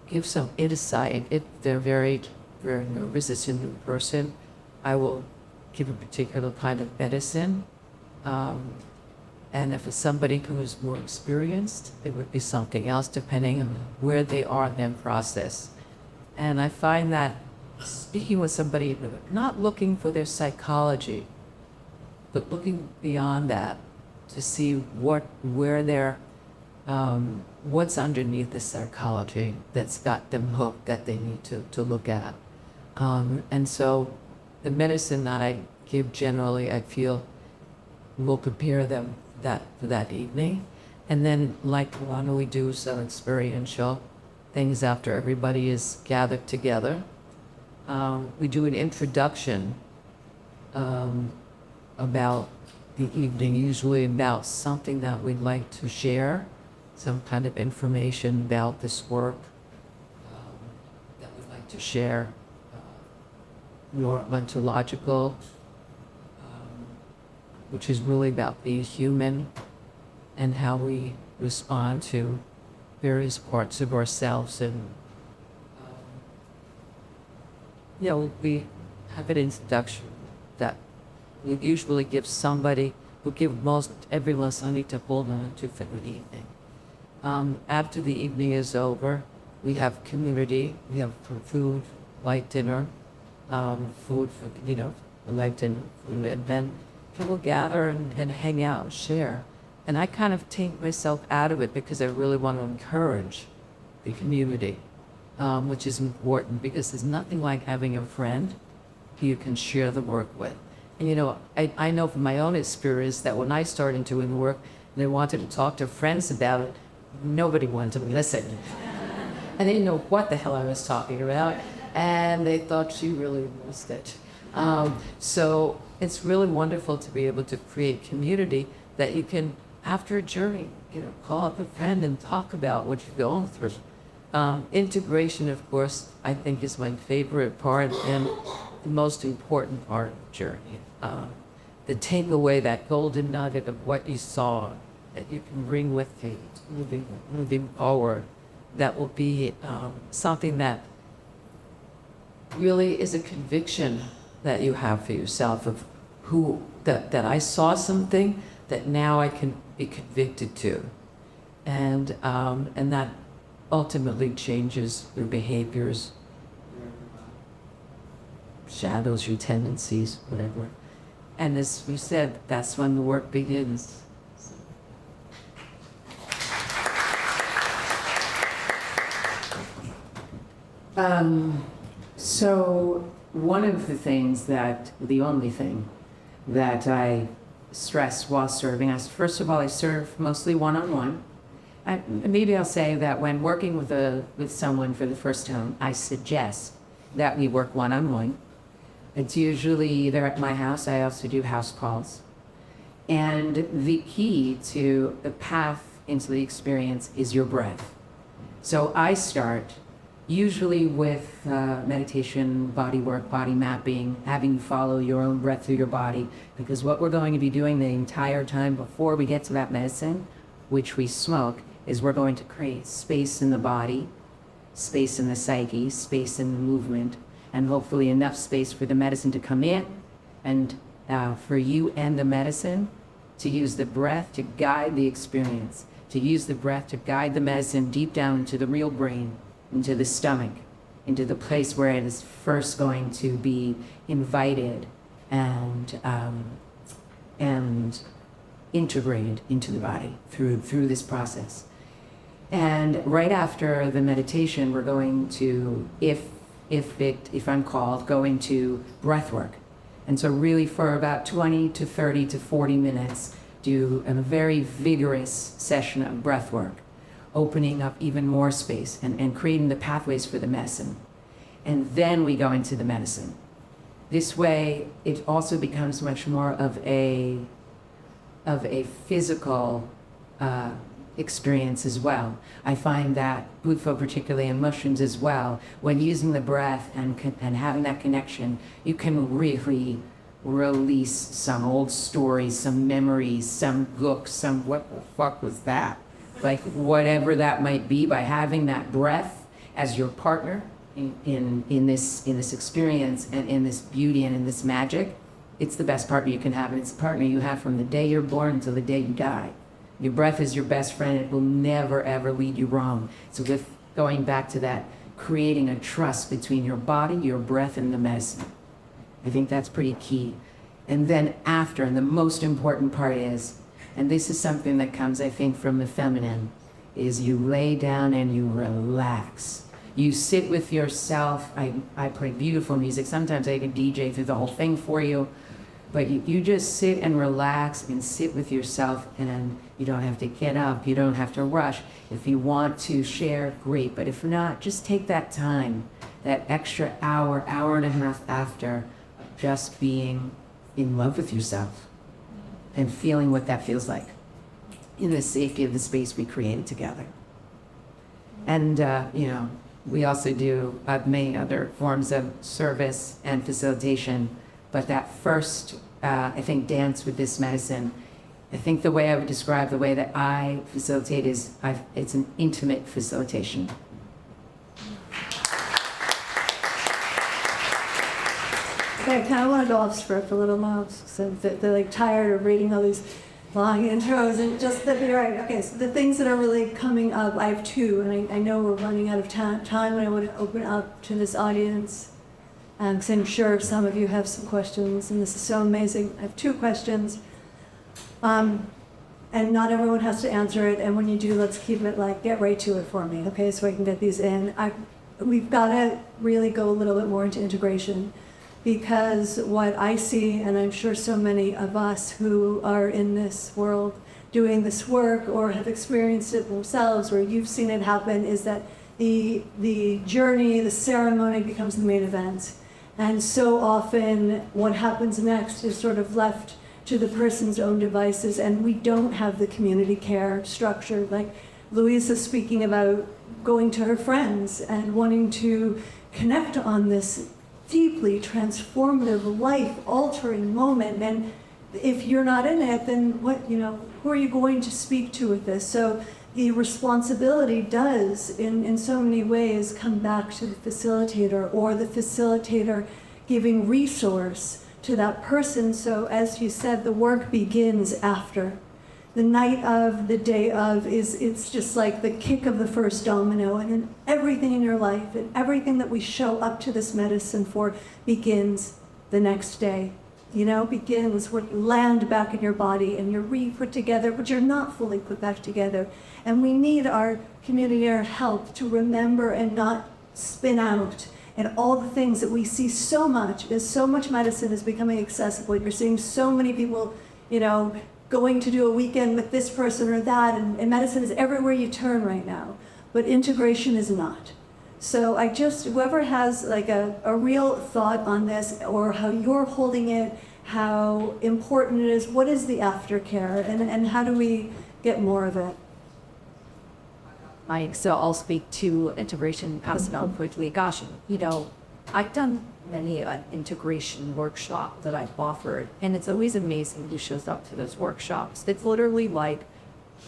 give some insight. If they're very, very nervous, it's a new person, I will give a particular kind of medicine. And if it's somebody who is more experienced, it would be something else depending on where they are in their process. And I find that speaking with somebody, not looking for their psychology, but looking beyond that to see where they're, what's underneath the psychology that's got them hooked that they need to look at. And so the medicine that I give generally, I feel will prepare them for that evening. And then why don't we do some experiential things after everybody is gathered together. We do an introduction about the evening, usually about something that we'd like to share, some kind of information about this work that we'd like to share, more ontological, which is really about being human and how we respond to various parts of ourselves. And, we have an introduction that we usually give somebody who give most everyone something to hold on to for the evening. After the evening is over, we have community. We have food, light dinner, food for, light dinner, food, and then people gather and hang out and share. And I kind of take myself out of it because I really want to encourage the community, which is important because there's nothing like having a friend who you can share the work with. And I know from my own experience that when I started doing work and I wanted to talk to friends about it, nobody wanted to listen. And they didn't know what the hell I was talking about, and they thought she really missed it. So it's really wonderful to be able to create community that you can, after a journey, call up a friend and talk about what you're going through. Integration, of course, I think is my favorite part and the most important part of the journey. To take away that golden nugget of what you saw that you can bring with you moving forward. That will be something that really is a conviction that you have for yourself of that I saw something that now I can be convicted to, and that ultimately changes your behaviors, shadows your tendencies, whatever. And as we said, that's when the work begins. So one of the only thing that I stress while serving, first of all, I serve mostly one-on-one. Maybe I'll say that when working with someone for the first time, I suggest that we work one-on-one. It's usually either at my house. I also do house calls. And the key to the path into the experience is your breath. So I start usually with meditation, body work, body mapping, having you follow your own breath through your body, because what we're going to be doing the entire time before we get to that medicine, which we smoke, is we're going to create space in the body, space in the psyche, space in the movement, and hopefully enough space for the medicine to come in, and for you and the medicine to use the breath to guide the experience, to use the breath to guide the medicine deep down into the real brain, into the stomach, into the place where it is first going to be invited and integrated into the body through this process. And right after the meditation, we're going to, if I'm called, go into breath work. And so really for about 20 to 30 to 40 minutes, do a very vigorous session of breath work, opening up even more space and creating the pathways for the medicine. And then we go into the medicine. This way, it also becomes much more of a physical experience as well. I find that Bufo, particularly in mushrooms as well, when using the breath and having that connection, you can really release some old stories, some memories, some books, some what the fuck was that? Like whatever that might be, by having that breath as your partner in this experience and in this beauty and in this magic, it's the best partner you can have, and it's the partner you have from the day you're born until the day you die. Your breath is your best friend. It will never, ever lead you wrong. So with going back to that, creating a trust between your body, your breath, and the medicine. I think that's pretty key. And then after, and the most important part is, and this is something that comes, I think, from the feminine, is you lay down and you relax. You sit with yourself. I play beautiful music. Sometimes I can DJ through the whole thing for you. But you just sit and relax and sit with yourself, and you don't have to get up. You don't have to rush. If you want to share, great. But if not, just take that time, that extra hour, hour and a half after, just being in love with yourself and feeling what that feels like in the safety of the space we created together. And, we also do many other forms of service and facilitation. But that first, I think, dance with this medicine, I think the way I would describe the way that I facilitate is it's an intimate facilitation. I kind of want to go off script a little now, since they're like tired of reading all these long intros and just that you're right. Okay, so the things that are really coming up, I have two, and I know we're running out of time, and I want to open up to this audience, because I'm sure some of you have some questions, and this is so amazing. I have two questions, and not everyone has to answer it, and when you do, let's keep it like, get right to it for me, okay, so I can get these in. We've got to really go a little bit more into integration, because what I see, and I'm sure so many of us who are in this world doing this work or have experienced it themselves, or you've seen it happen, is that the journey, the ceremony becomes the main event. And so often what happens next is sort of left to the person's own devices, and we don't have the community care structure. Like Louisa's speaking about going to her friends and wanting to connect on this deeply transformative, life-altering moment. And if you're not in it, then who are you going to speak to with this? So the responsibility does, in so many ways, come back to the facilitator, or the facilitator giving resource to that person. So as you said, the work begins after. The night of, the day of, it's just like the kick of the first domino, and then everything in your life and everything that we show up to this medicine for begins the next day. Begins when you land back in your body and you're re-put together, but you're not fully put back together. And we need our community, our help to remember and not spin out. And all the things that we see so much, as so much medicine is becoming accessible. You're seeing so many people, going to do a weekend with this person or that, and medicine is everywhere you turn right now. But integration is not. So whoever has like a real thought on this, or how you're holding it, how important it is, what is the aftercare, and how do we get more of it? So I'll speak to integration, pass it on quickly. Gosh, I've done many an integration workshop that I've offered, and it's always amazing who shows up to those workshops. It's literally like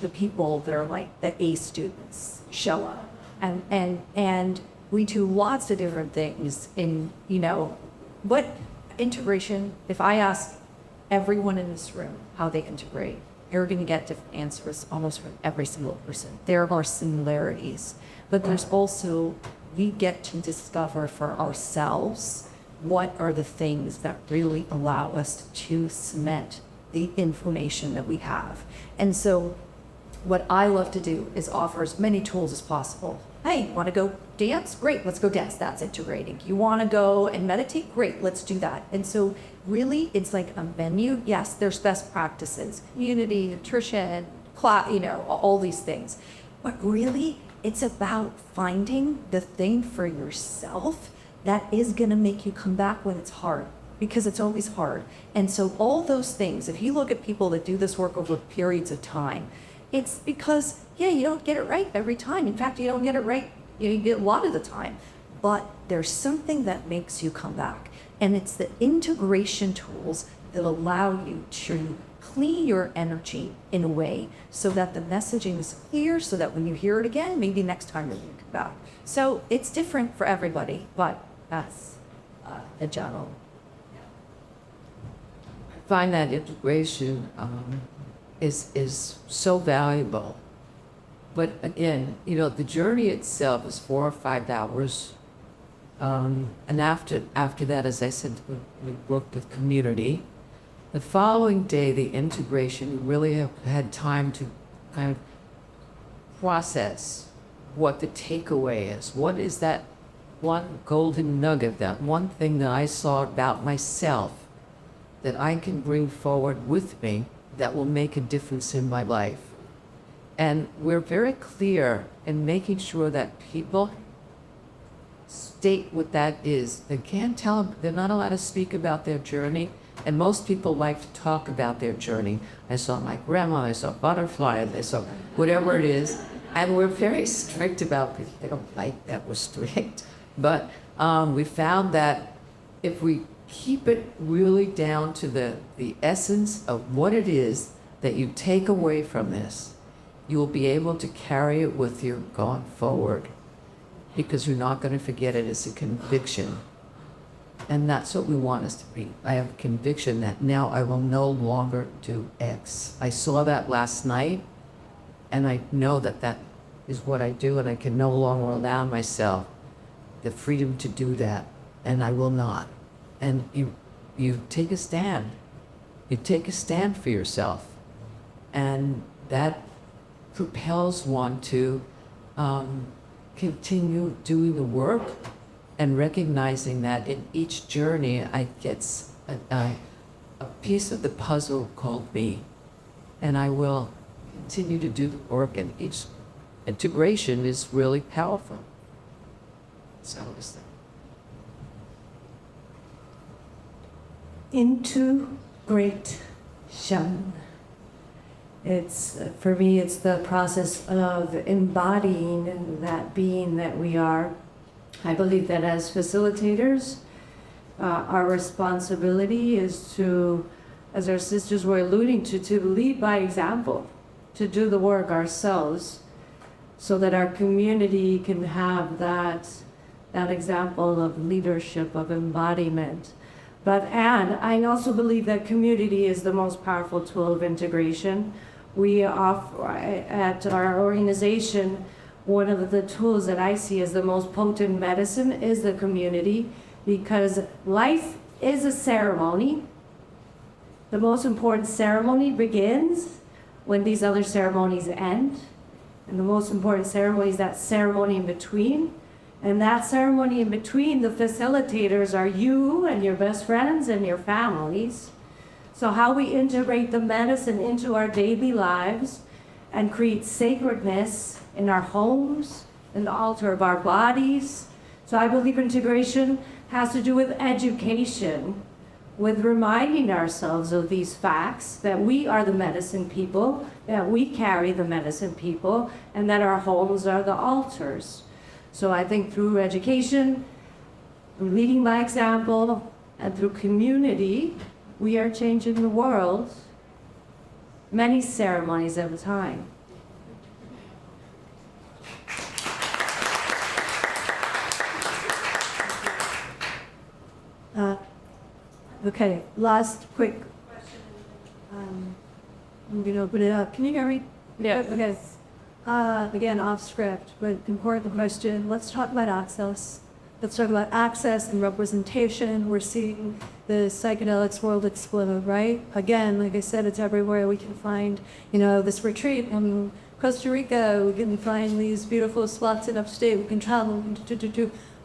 the people that are like the A students show up, and we do lots of different things in, what integration, if I ask everyone in this room how they integrate, you're going to get different answers almost from every single person. There are similarities, but there's also, we get to discover for ourselves what are the things that really allow us to cement the information that we have. And so what I love to do is offer as many tools as possible. Hey, want to go dance? Great, let's go dance. That's integrating. You want to go and meditate? Great, let's do that. And so really, it's like a menu. Yes, there's best practices, community, nutrition, class, all these things. But really, it's about finding the thing for yourself that is going to make you come back when it's hard, because it's always hard. And so all those things, if you look at people that do this work over periods of time, it's because, you don't get it right every time. In fact, you don't get it right, you get a lot of the time. But there's something that makes you come back. And it's the integration tools that allow you to clean your energy in a way so that the messaging is clear, so that when you hear it again, maybe next time you're going to come back. So it's different for everybody, but that's a general. I find that integration is so valuable. But again, the journey itself is 4 or 5 hours. And after that, as I said, we worked with community. The following day, the integration, you really have had time to kind of process what the takeaway is. What is that one golden nugget, that one thing that I saw about myself that I can bring forward with me that will make a difference in my life? And we're very clear in making sure that people state what that is. They can't tell them, they're not allowed to speak about their journey. And most people like to talk about their journey. I saw my grandma, I saw butterfly, I saw whatever it is. And we're very strict about it. They don't like that we're strict. But we found that if we keep it really down to the essence of what it is that you take away from this, you will be able to carry it with you going forward, because you're not going to forget it as a conviction. And that's what we want us to be. I have conviction that now I will no longer do X. I saw that last night, and I know that that is what I do, and I can no longer allow myself the freedom to do that, and I will not. And you take a stand. You take a stand for yourself, and that propels one to continue doing the work and recognizing that in each journey I get a piece of the puzzle called me, and I will continue to do the work, and each integration is really powerful. So is that. Into great shun. It's, for me, it's the process of embodying that being that we are. I believe that as facilitators, our responsibility is to, as our sisters were alluding to lead by example, to do the work ourselves, so that our community can have that example of leadership, of embodiment. And I also believe that community is the most powerful tool of integration. We offer, at our organization, one of the tools that I see as the most potent medicine is the community, because life is a ceremony. The most important ceremony begins when these other ceremonies end. And the most important ceremony is that ceremony in between. And that ceremony in between, the facilitators are you and your best friends and your families. So how we integrate the medicine into our daily lives and create sacredness in our homes, in the altar of our bodies. So I believe integration has to do with education, with reminding ourselves of these facts, that we are the medicine people, that we carry the medicine people, and that our homes are the altars. So I think through education, through leading by example, and through community, we are changing the world many ceremonies at a time. Okay, last quick question. I'm going to open it up. Can you hear me? Yeah. Okay. Again, off script, but important question. Let's talk about access. Let's talk about access and representation. We're seeing the psychedelics world explode, right? Again, like I said, it's everywhere. We can find, this retreat in Costa Rica. We can find these beautiful spots in upstate. We can travel.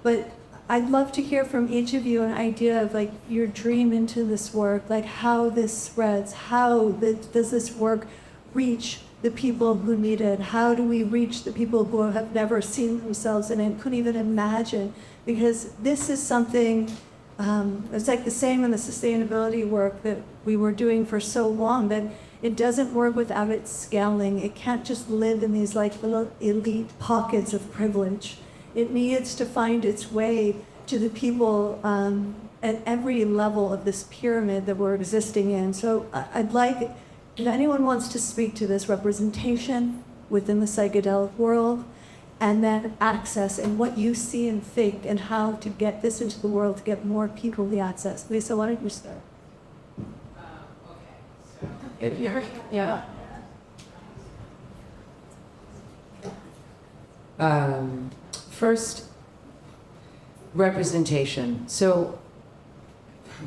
But I'd love to hear from each of you an idea of like your dream into this work, like how this spreads, does this work reach the people who need it? How do we reach the people who have never seen themselves in it, couldn't even imagine? Because this is something, it's like the same in the sustainability work that we were doing for so long, that it doesn't work without it scaling. It can't just live in these like little elite pockets of privilege. It needs to find its way to the people at every level of this pyramid that we're existing in. So I'd like, if anyone wants to speak to this representation within the psychedelic world, and then access and what you see and think and how to get this into the world to get more people the access. Lisa, why don't you start? Yeah. First, representation. So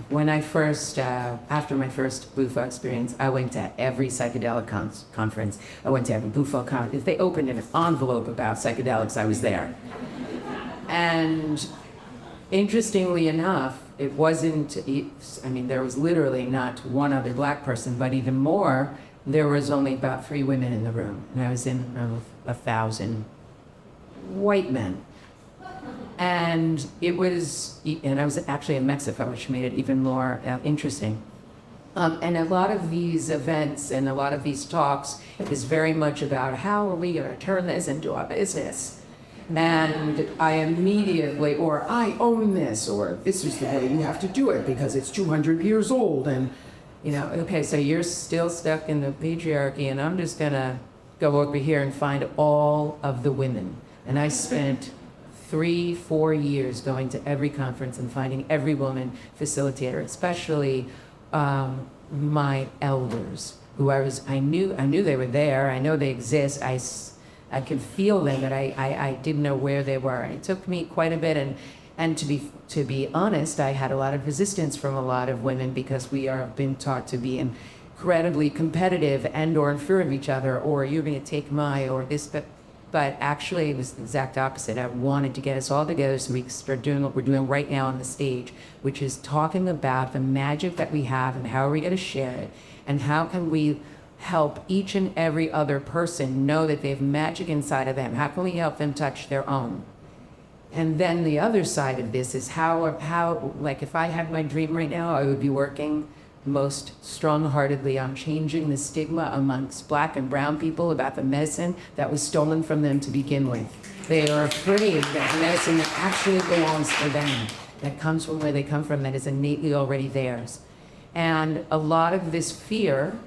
when I first, after my first Bufo experience, I went to every psychedelic conference. I went to every Bufo conference. If they opened an envelope about psychedelics, I was there. And interestingly enough, it wasn't, there was literally not one other black person, but even more, there was only about 3 women in the room. And I was in 1,000 white men. And I was actually in Mexico, which made it even more interesting. And a lot of these events and a lot of these talks is very much about how are we going to turn this into a business? And I immediately, or I own this, or this is the way you have to do it because it's 200 years old. And, okay, so you're still stuck in the patriarchy, and I'm just going to go over here and find all of the women. And I spent 3-4 years going to every conference and finding every woman facilitator, especially my elders, who I knew they were there. I know they exist. I could feel them, but I didn't know where they were. And it took me quite a bit, and to be honest, I had a lot of resistance from a lot of women because we are been taught to be incredibly competitive and or in fear of each other, or you're going to take my, or this, but actually it was the exact opposite. I wanted to get us all together so we could start doing what we're doing right now on the stage, which is talking about the magic that we have and how are we going to share it, and how can we help each and every other person know that they have magic inside of them. How can we help them touch their own? And then the other side of this is how like if I had my dream right now, I would be working most strong-heartedly on changing the stigma amongst Black and brown people about the medicine that was stolen from them to begin with. They are afraid that the medicine that actually belongs to them, that comes from where they come from, that is innately already theirs. And a lot of this fear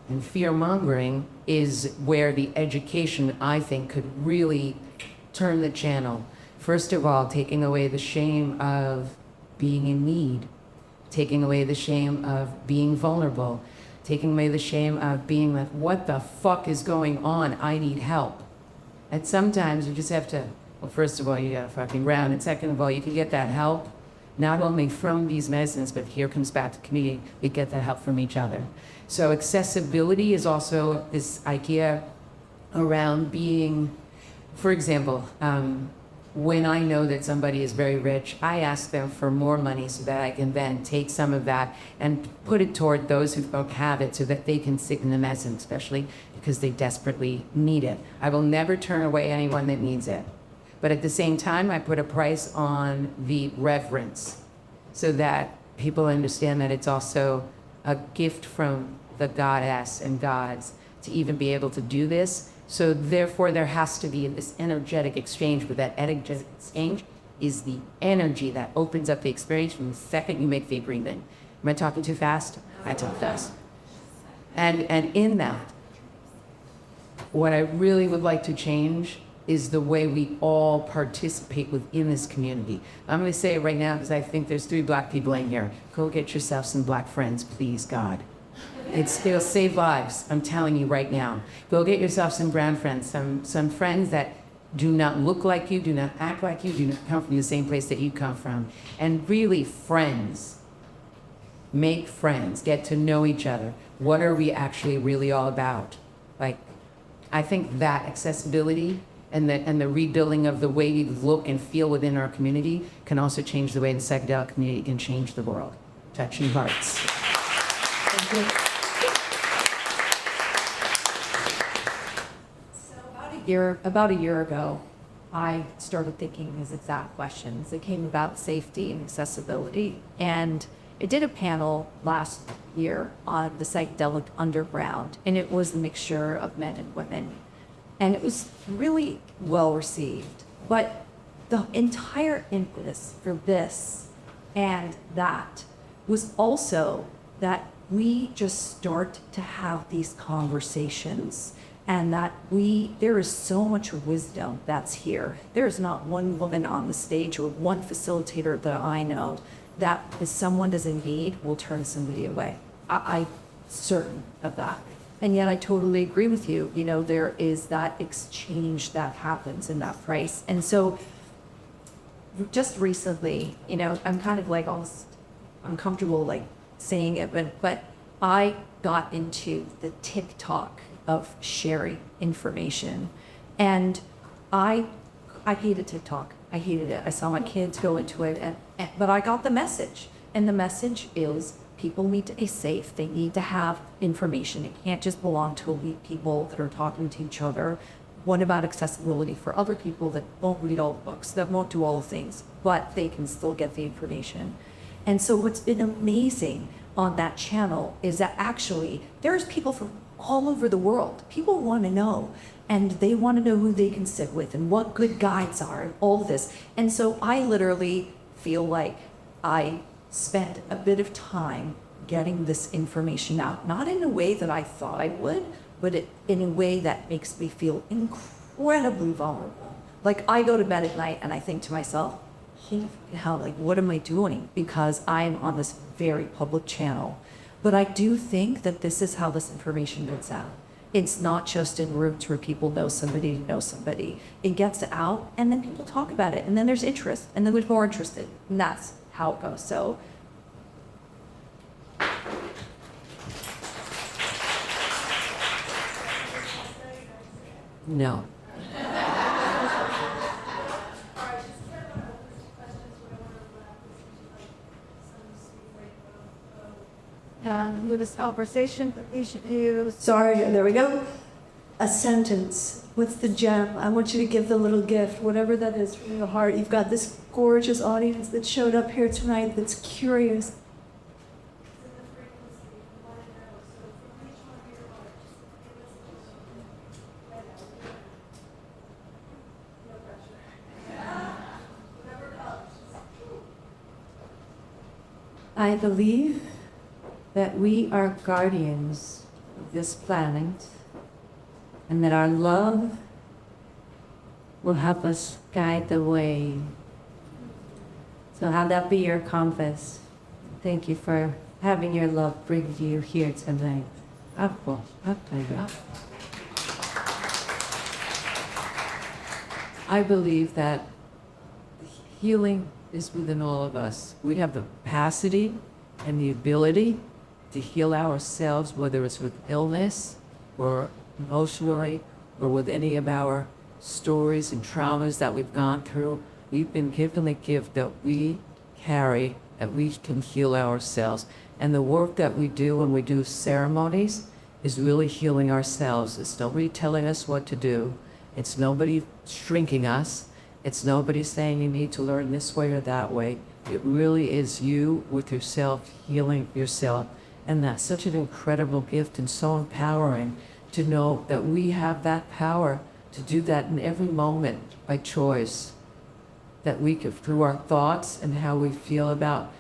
and fear-mongering is where the education, I think, could really turn the channel. First of all, taking away the shame of being in need, taking away the shame of being vulnerable, taking away the shame of being like, what the fuck is going on? I need help. And sometimes you just have to, well, first of all, you gotta fucking round, and second of all, you can get that help not only from these medicines, but here comes back to community, we get that help from each other. So accessibility is also this idea around being, for example, when I know that somebody is very rich, I ask them for more money so that I can then take some of that and put it toward those who don't have it so that they can sit in the medicine, especially because they desperately need it. I will never turn away anyone that needs it. But at the same time, I put a price on the reverence so that people understand that it's also a gift from the goddess and gods to even be able to do this. So therefore, there has to be this energetic exchange, but that energetic exchange is the energy that opens up the experience from the second you make the agreement. Am I talking too fast? I talk fast. And in that, what I really would like to change is the way we all participate within this community. I'm gonna say it right now because I think there's 3 Black people in here. Go get yourself some Black friends, please, God. It'll save lives, I'm telling you right now. Go get yourself some brown friends, some friends that do not look like you, do not act like you, do not come from the same place that you come from. And really, friends. Make friends, get to know each other. What are we actually really all about? Like, I think that accessibility and the rebuilding of the way we look and feel within our community can also change the way the psychedelic community can change the world. Touching hearts. Thank you. About a year ago, I started thinking these exact questions. It came about safety and accessibility. And I did a panel last year on the psychedelic underground, and it was a mixture of men and women. And it was really well received. But the entire impetus for this and that was also that we just start to have these conversations, and that there is so much wisdom that's here. There is not one woman on the stage or one facilitator that I know that if someone is in need will turn somebody away. I'm certain of that. And yet I totally agree with you. You know, there is that exchange that happens in that price. And so just recently, you know, I'm kind of like almost uncomfortable like saying it, but I got into the TikTok of sharing information. And I hated TikTok. I hated it. I saw my kids go into it, but I got the message. And the message is people need to be safe. They need to have information. It can't just belong to elite people that are talking to each other. What about accessibility for other people that won't read all the books, that won't do all the things, but they can still get the information? And so what's been amazing on that channel is that actually there's people from all over the world. People want to know, and they want to know who they can sit with and what good guides are and all this. And so I literally feel like I spent a bit of time getting this information out, not in a way that I thought I would, but in a way that makes me feel incredibly vulnerable. like I go to bed at night and I think to myself, holy hell, like what am I doing? Because I'm on this very public channel. But I do think that this is how this information gets out. It's not just in rooms where people know somebody to know somebody. It gets out and then people talk about it and then there's interest and then there's more interested. And that's how it goes. So No. with this conversation that we should use. Sorry, there we go. A sentence. What's the gem? I want you to give the little gift, whatever that is from your heart. You've got this gorgeous audience that showed up here tonight that's curious. I believe that we are guardians of this planet and that our love will help us guide the way. So have that be your compass. Thank you for having your love bring you here tonight. Apple. I believe that healing is within all of us. We have the capacity and the ability to heal ourselves, whether it's with illness or emotionally or with any of our stories and traumas that we've gone through. We've been given the gift that we carry, that we can heal ourselves. And the work that we do when we do ceremonies is really healing ourselves. It's nobody telling us what to do. It's nobody shrinking us. It's nobody saying you need to learn this way or that way. It really is you with yourself, healing yourself. And that's such an incredible gift and so empowering to know that we have that power to do that in every moment by choice. That we could, through our thoughts and how we feel about,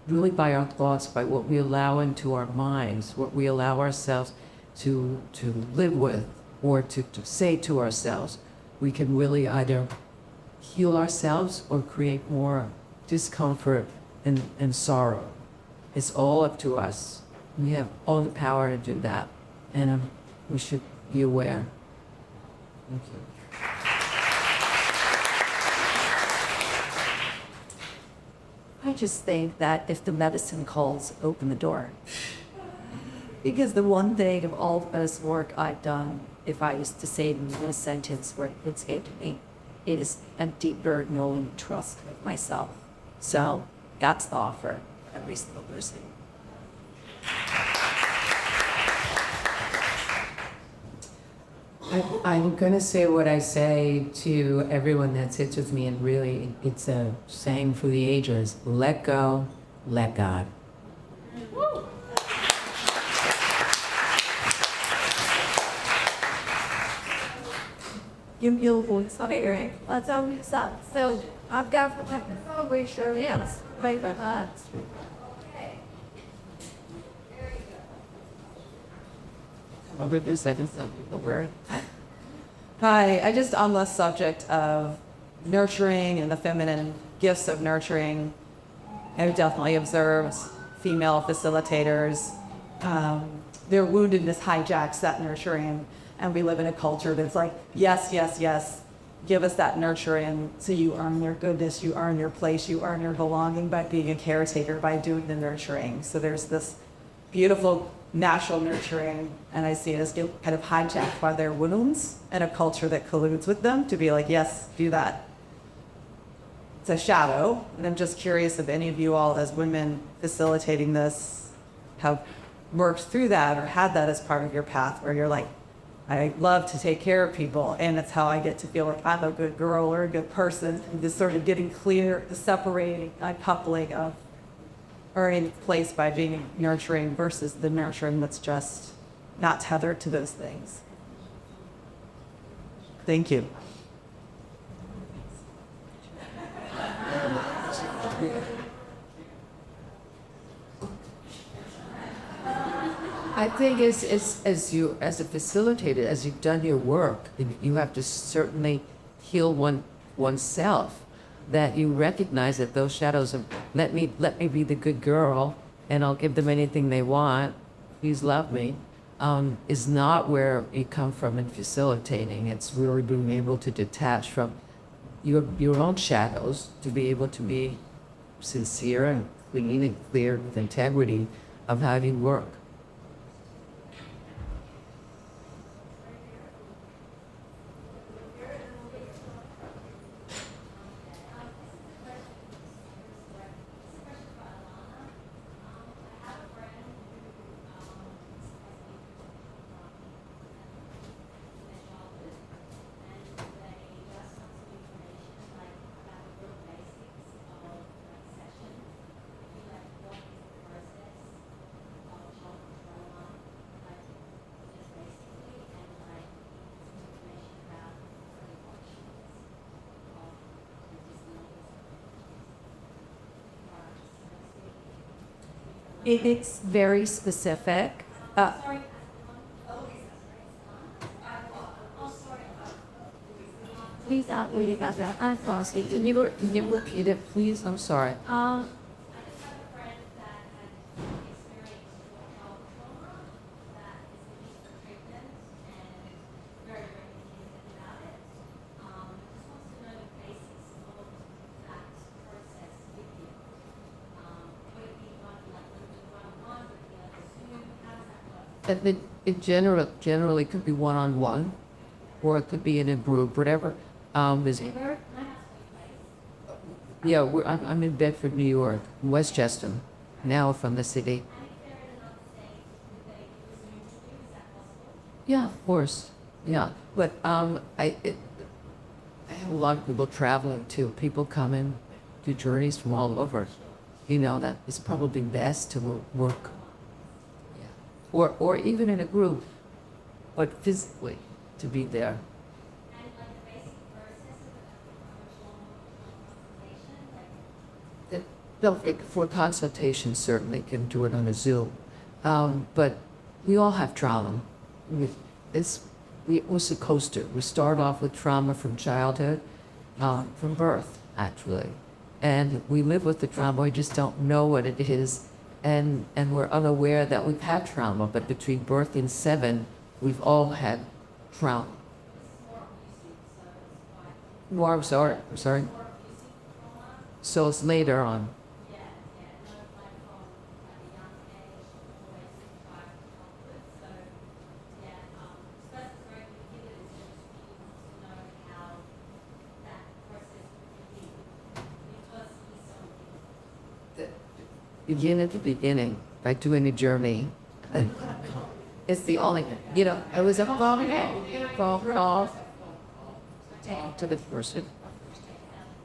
really by our thoughts, by what we allow into our minds, what we allow ourselves to live with or to say to ourselves, we can really either heal ourselves or create more discomfort and sorrow. It's all up to us. We have all the power to do that, and we should be aware. Thank you. I just think that if the medicine calls, open the door. Because the one thing of all this work I've done, if I was to say it in a sentence where it's came to me, is a deeper knowing trust of myself. So that's the offer for every single person. I'm going to say what I say to everyone that sits with me, and really it's a saying for the ages: let go, let God. You'll sorry, let's open this up. So I've got the we sure is. Favorite hearts. Hi, I just on the subject of nurturing and the feminine gifts of nurturing, I've definitely observed female facilitators. Their woundedness hijacks that nurturing, and we live in a culture that's like, yes, yes, yes, give us that nurturing so you earn your goodness, you earn your place, you earn your belonging by being a caretaker, by doing the nurturing. So there's this beautiful natural nurturing, and I see it as kind of hijacked by their wounds and a culture that colludes with them to be like, yes, do that. It's a shadow, and I'm just curious if any of you all as women facilitating this have worked through that or had that as part of your path where you're like, I love to take care of people, and it's how I get to feel like I'm a good girl or a good person, and just sort of getting clear, the separating, uncoupling of earning place by being nurturing versus the nurturing that's just not tethered to those things. Thank you. I think as a facilitator, as you've done your work, you have to certainly heal oneself. That you recognize that those shadows of let me be the good girl, and I'll give them anything they want. Please love me. Is not where you come from in facilitating. It's really being able to detach from your own shadows to be able to be sincere and clean and clear with integrity of how you work. It's very specific. Please don't read about that. I'm sorry. Can you repeat it, please? I'm sorry. It generally could be one-on-one, or it could be in a group, whatever. Yeah, I'm in Bedford, New York, Westchester, now from the city. Yeah, of course. Yeah, but I have a lot of people traveling too. People come in, do journeys from all over. You know that it's probably best to work, or even in a group, but physically to be there. For consultation, certainly can do it on a Zoom, but we all have trauma. We're supposed to. We start off with trauma from childhood, from birth, actually, and we live with the trauma. We just don't know what it is, and we're unaware that we've had trauma. But between birth and 7, we've all had trauma. Oh, I'm sorry. So it's later on. Begin at the beginning by doing a journey. It's the only, I was falling off to the person.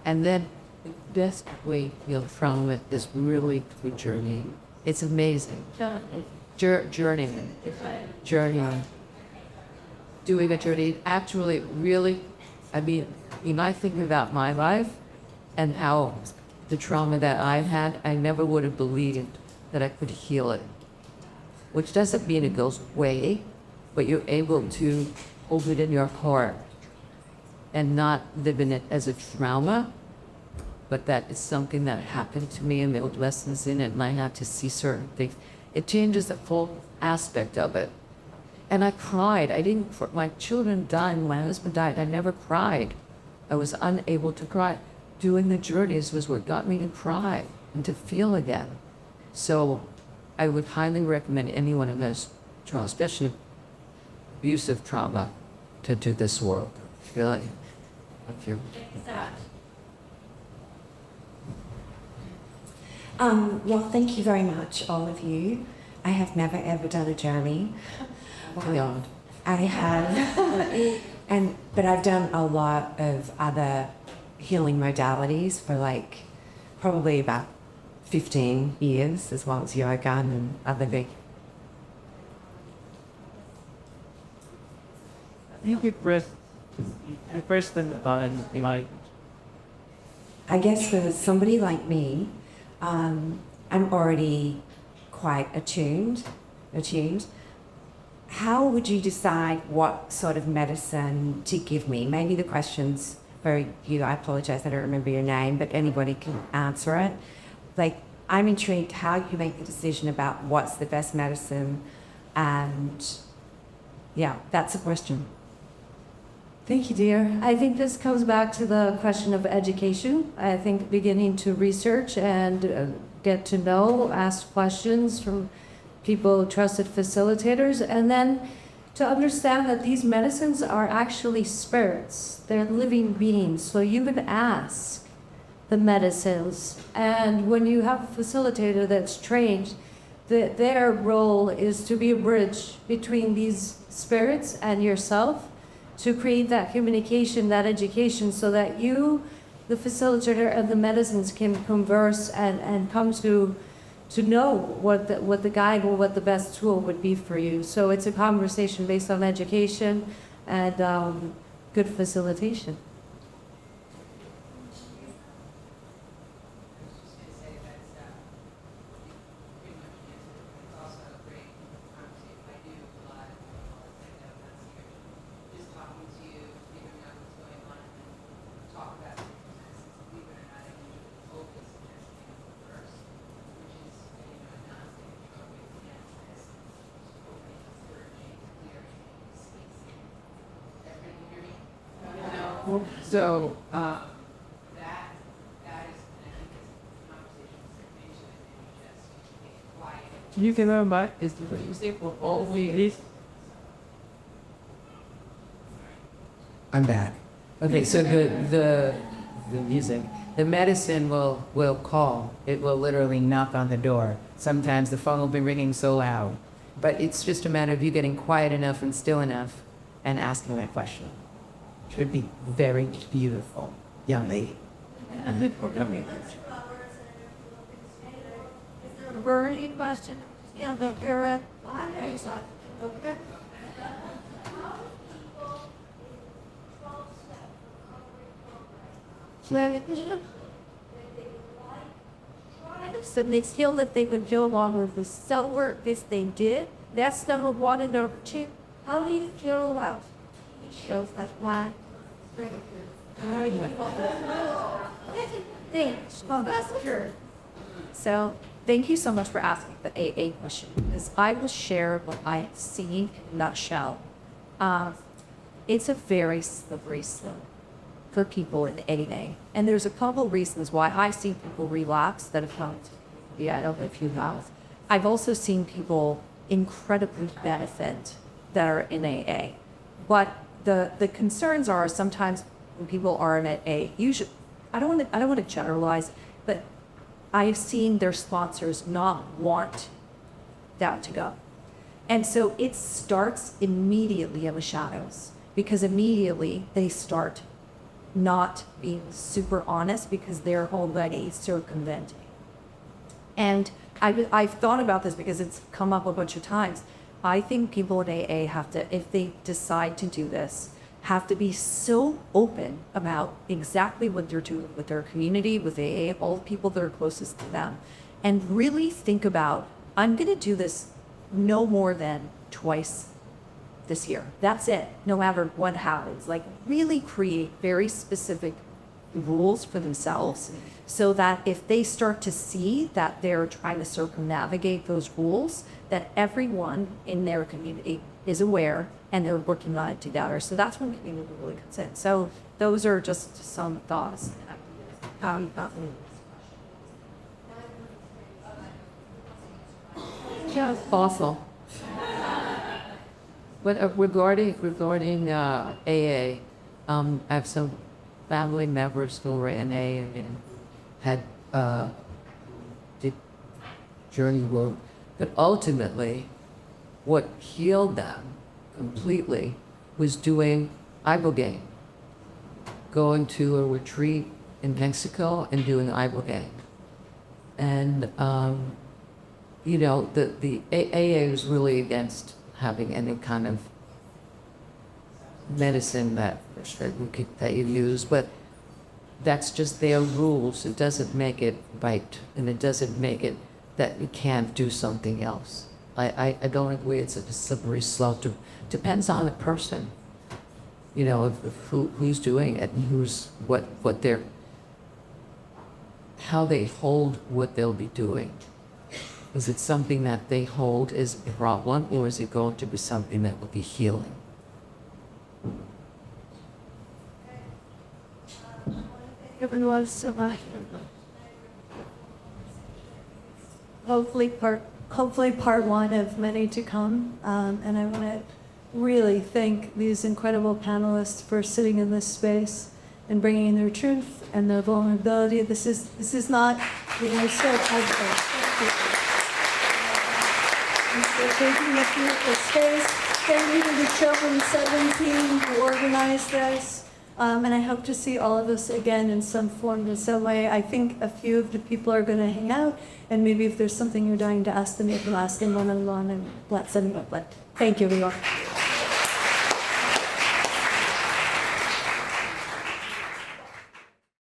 And then the best way you'll from it is really through journey. It's amazing. Journey. Doing a journey. Actually, really, I think about my life and how the trauma that I've had, I never would have believed that I could heal it. Which doesn't mean it goes away, but you're able to hold it in your heart and not live in it as a trauma, but that is something that happened to me and there were lessons in it, and I had to see certain things. It changes the full aspect of it. And I cried. My children died, my husband died, I never cried. I was unable to cry. Doing the journeys was what got me to cry and to feel again. So I would highly recommend anyone who has trauma, especially abusive trauma, to do this work. Really. Thank you. Well, thank you very much, all of you. I have never ever done a journey. Yeah. I have, but I've done a lot of other healing modalities for probably about 15 years, as well as yoga and other things. I guess for somebody like me, I'm already quite attuned. how would you decide what sort of medicine to give me? Maybe the question's for you. I apologize, I don't remember your name, but anybody can answer it. Like, I'm intrigued how you make the decision about what's the best medicine, and yeah, that's a question. Thank you, dear. I think this comes back to the question of education. I think beginning to research and get to know, ask questions from people, trusted facilitators, and then to understand that these medicines are actually spirits. They're living beings. So you can ask the medicines. And when you have a facilitator that's trained, their role is to be a bridge between these spirits and yourself, to create that communication, that education, so that you, the facilitator, and the medicines can converse and come to know what the guide or what the best tool would be for you. So it's a conversation based on education and good facilitation. So, you can learn about is the music will always. I'm back. Okay, so the music, the medicine will call. It will literally knock on the door. Sometimes the phone will be ringing so loud, but it's just a matter of you getting quiet enough and still enough and asking that question. Should be very beautiful, young lady. Burning question. Yeah, the parent. Okay. So they feel that they would go along with the cell work this they did. That's number one. And number two, how do you feel about shows that why? So thank you so much for asking the AA question, because I will share what I have seen in a nutshell. It's a very slippery slope for people in AA. And there's a couple reasons why I've seen people relapse that have come to me. I don't know if you have. I've also seen people incredibly benefit that are in AA. But the concerns are sometimes when people are in AA, usually, I don't want to generalize, but I've seen their sponsors not want that to go. And so it starts immediately in the shadows, because immediately they start not being super honest because they're already circumventing. And I've thought about this because it's come up a bunch of times. I think people in AA have to, if they decide to do this, have to be so open about exactly what they're doing with their community, with AA, all the people that are closest to them, and really think about, I'm going to do this no more than twice this year. That's it, no matter what happens. Like, really create very specific rules for themselves, so that if they start to see that they're trying to circumnavigate those rules, that everyone in their community is aware and they're working on it together. So that's when community really comes in. So those are just some thoughts. Yeah, fossil. But regarding AA, I have some family members who were in AA and had did journey work, but ultimately, what healed them completely was doing ibogaine, going to a retreat in Mexico and doing ibogaine, and you know, the AA is really against having any kind of medicine that you use, but that's just their rules. It doesn't make it right, and it doesn't make it that you can't do something else. I don't agree it's a slippery slope. Depends on the person, you know, of who's doing it and what they're, how they hold what they'll be doing. Is it something that they hold as a problem, or is it going to be something that will be healing? Everyone so much. Hopefully part one of many to come. And I want to really thank these incredible panelists for sitting in this space and bringing their truth and their vulnerability. This is not, you know, so taking up the space. Thank you to the Children's 17 who organized this. And I hope to see all of us again in some form, in some way. I think a few of the people are going to hang out, and maybe if there's something you're dying to ask them, you can ask them one-on-one and let them know. But thank you, everyone.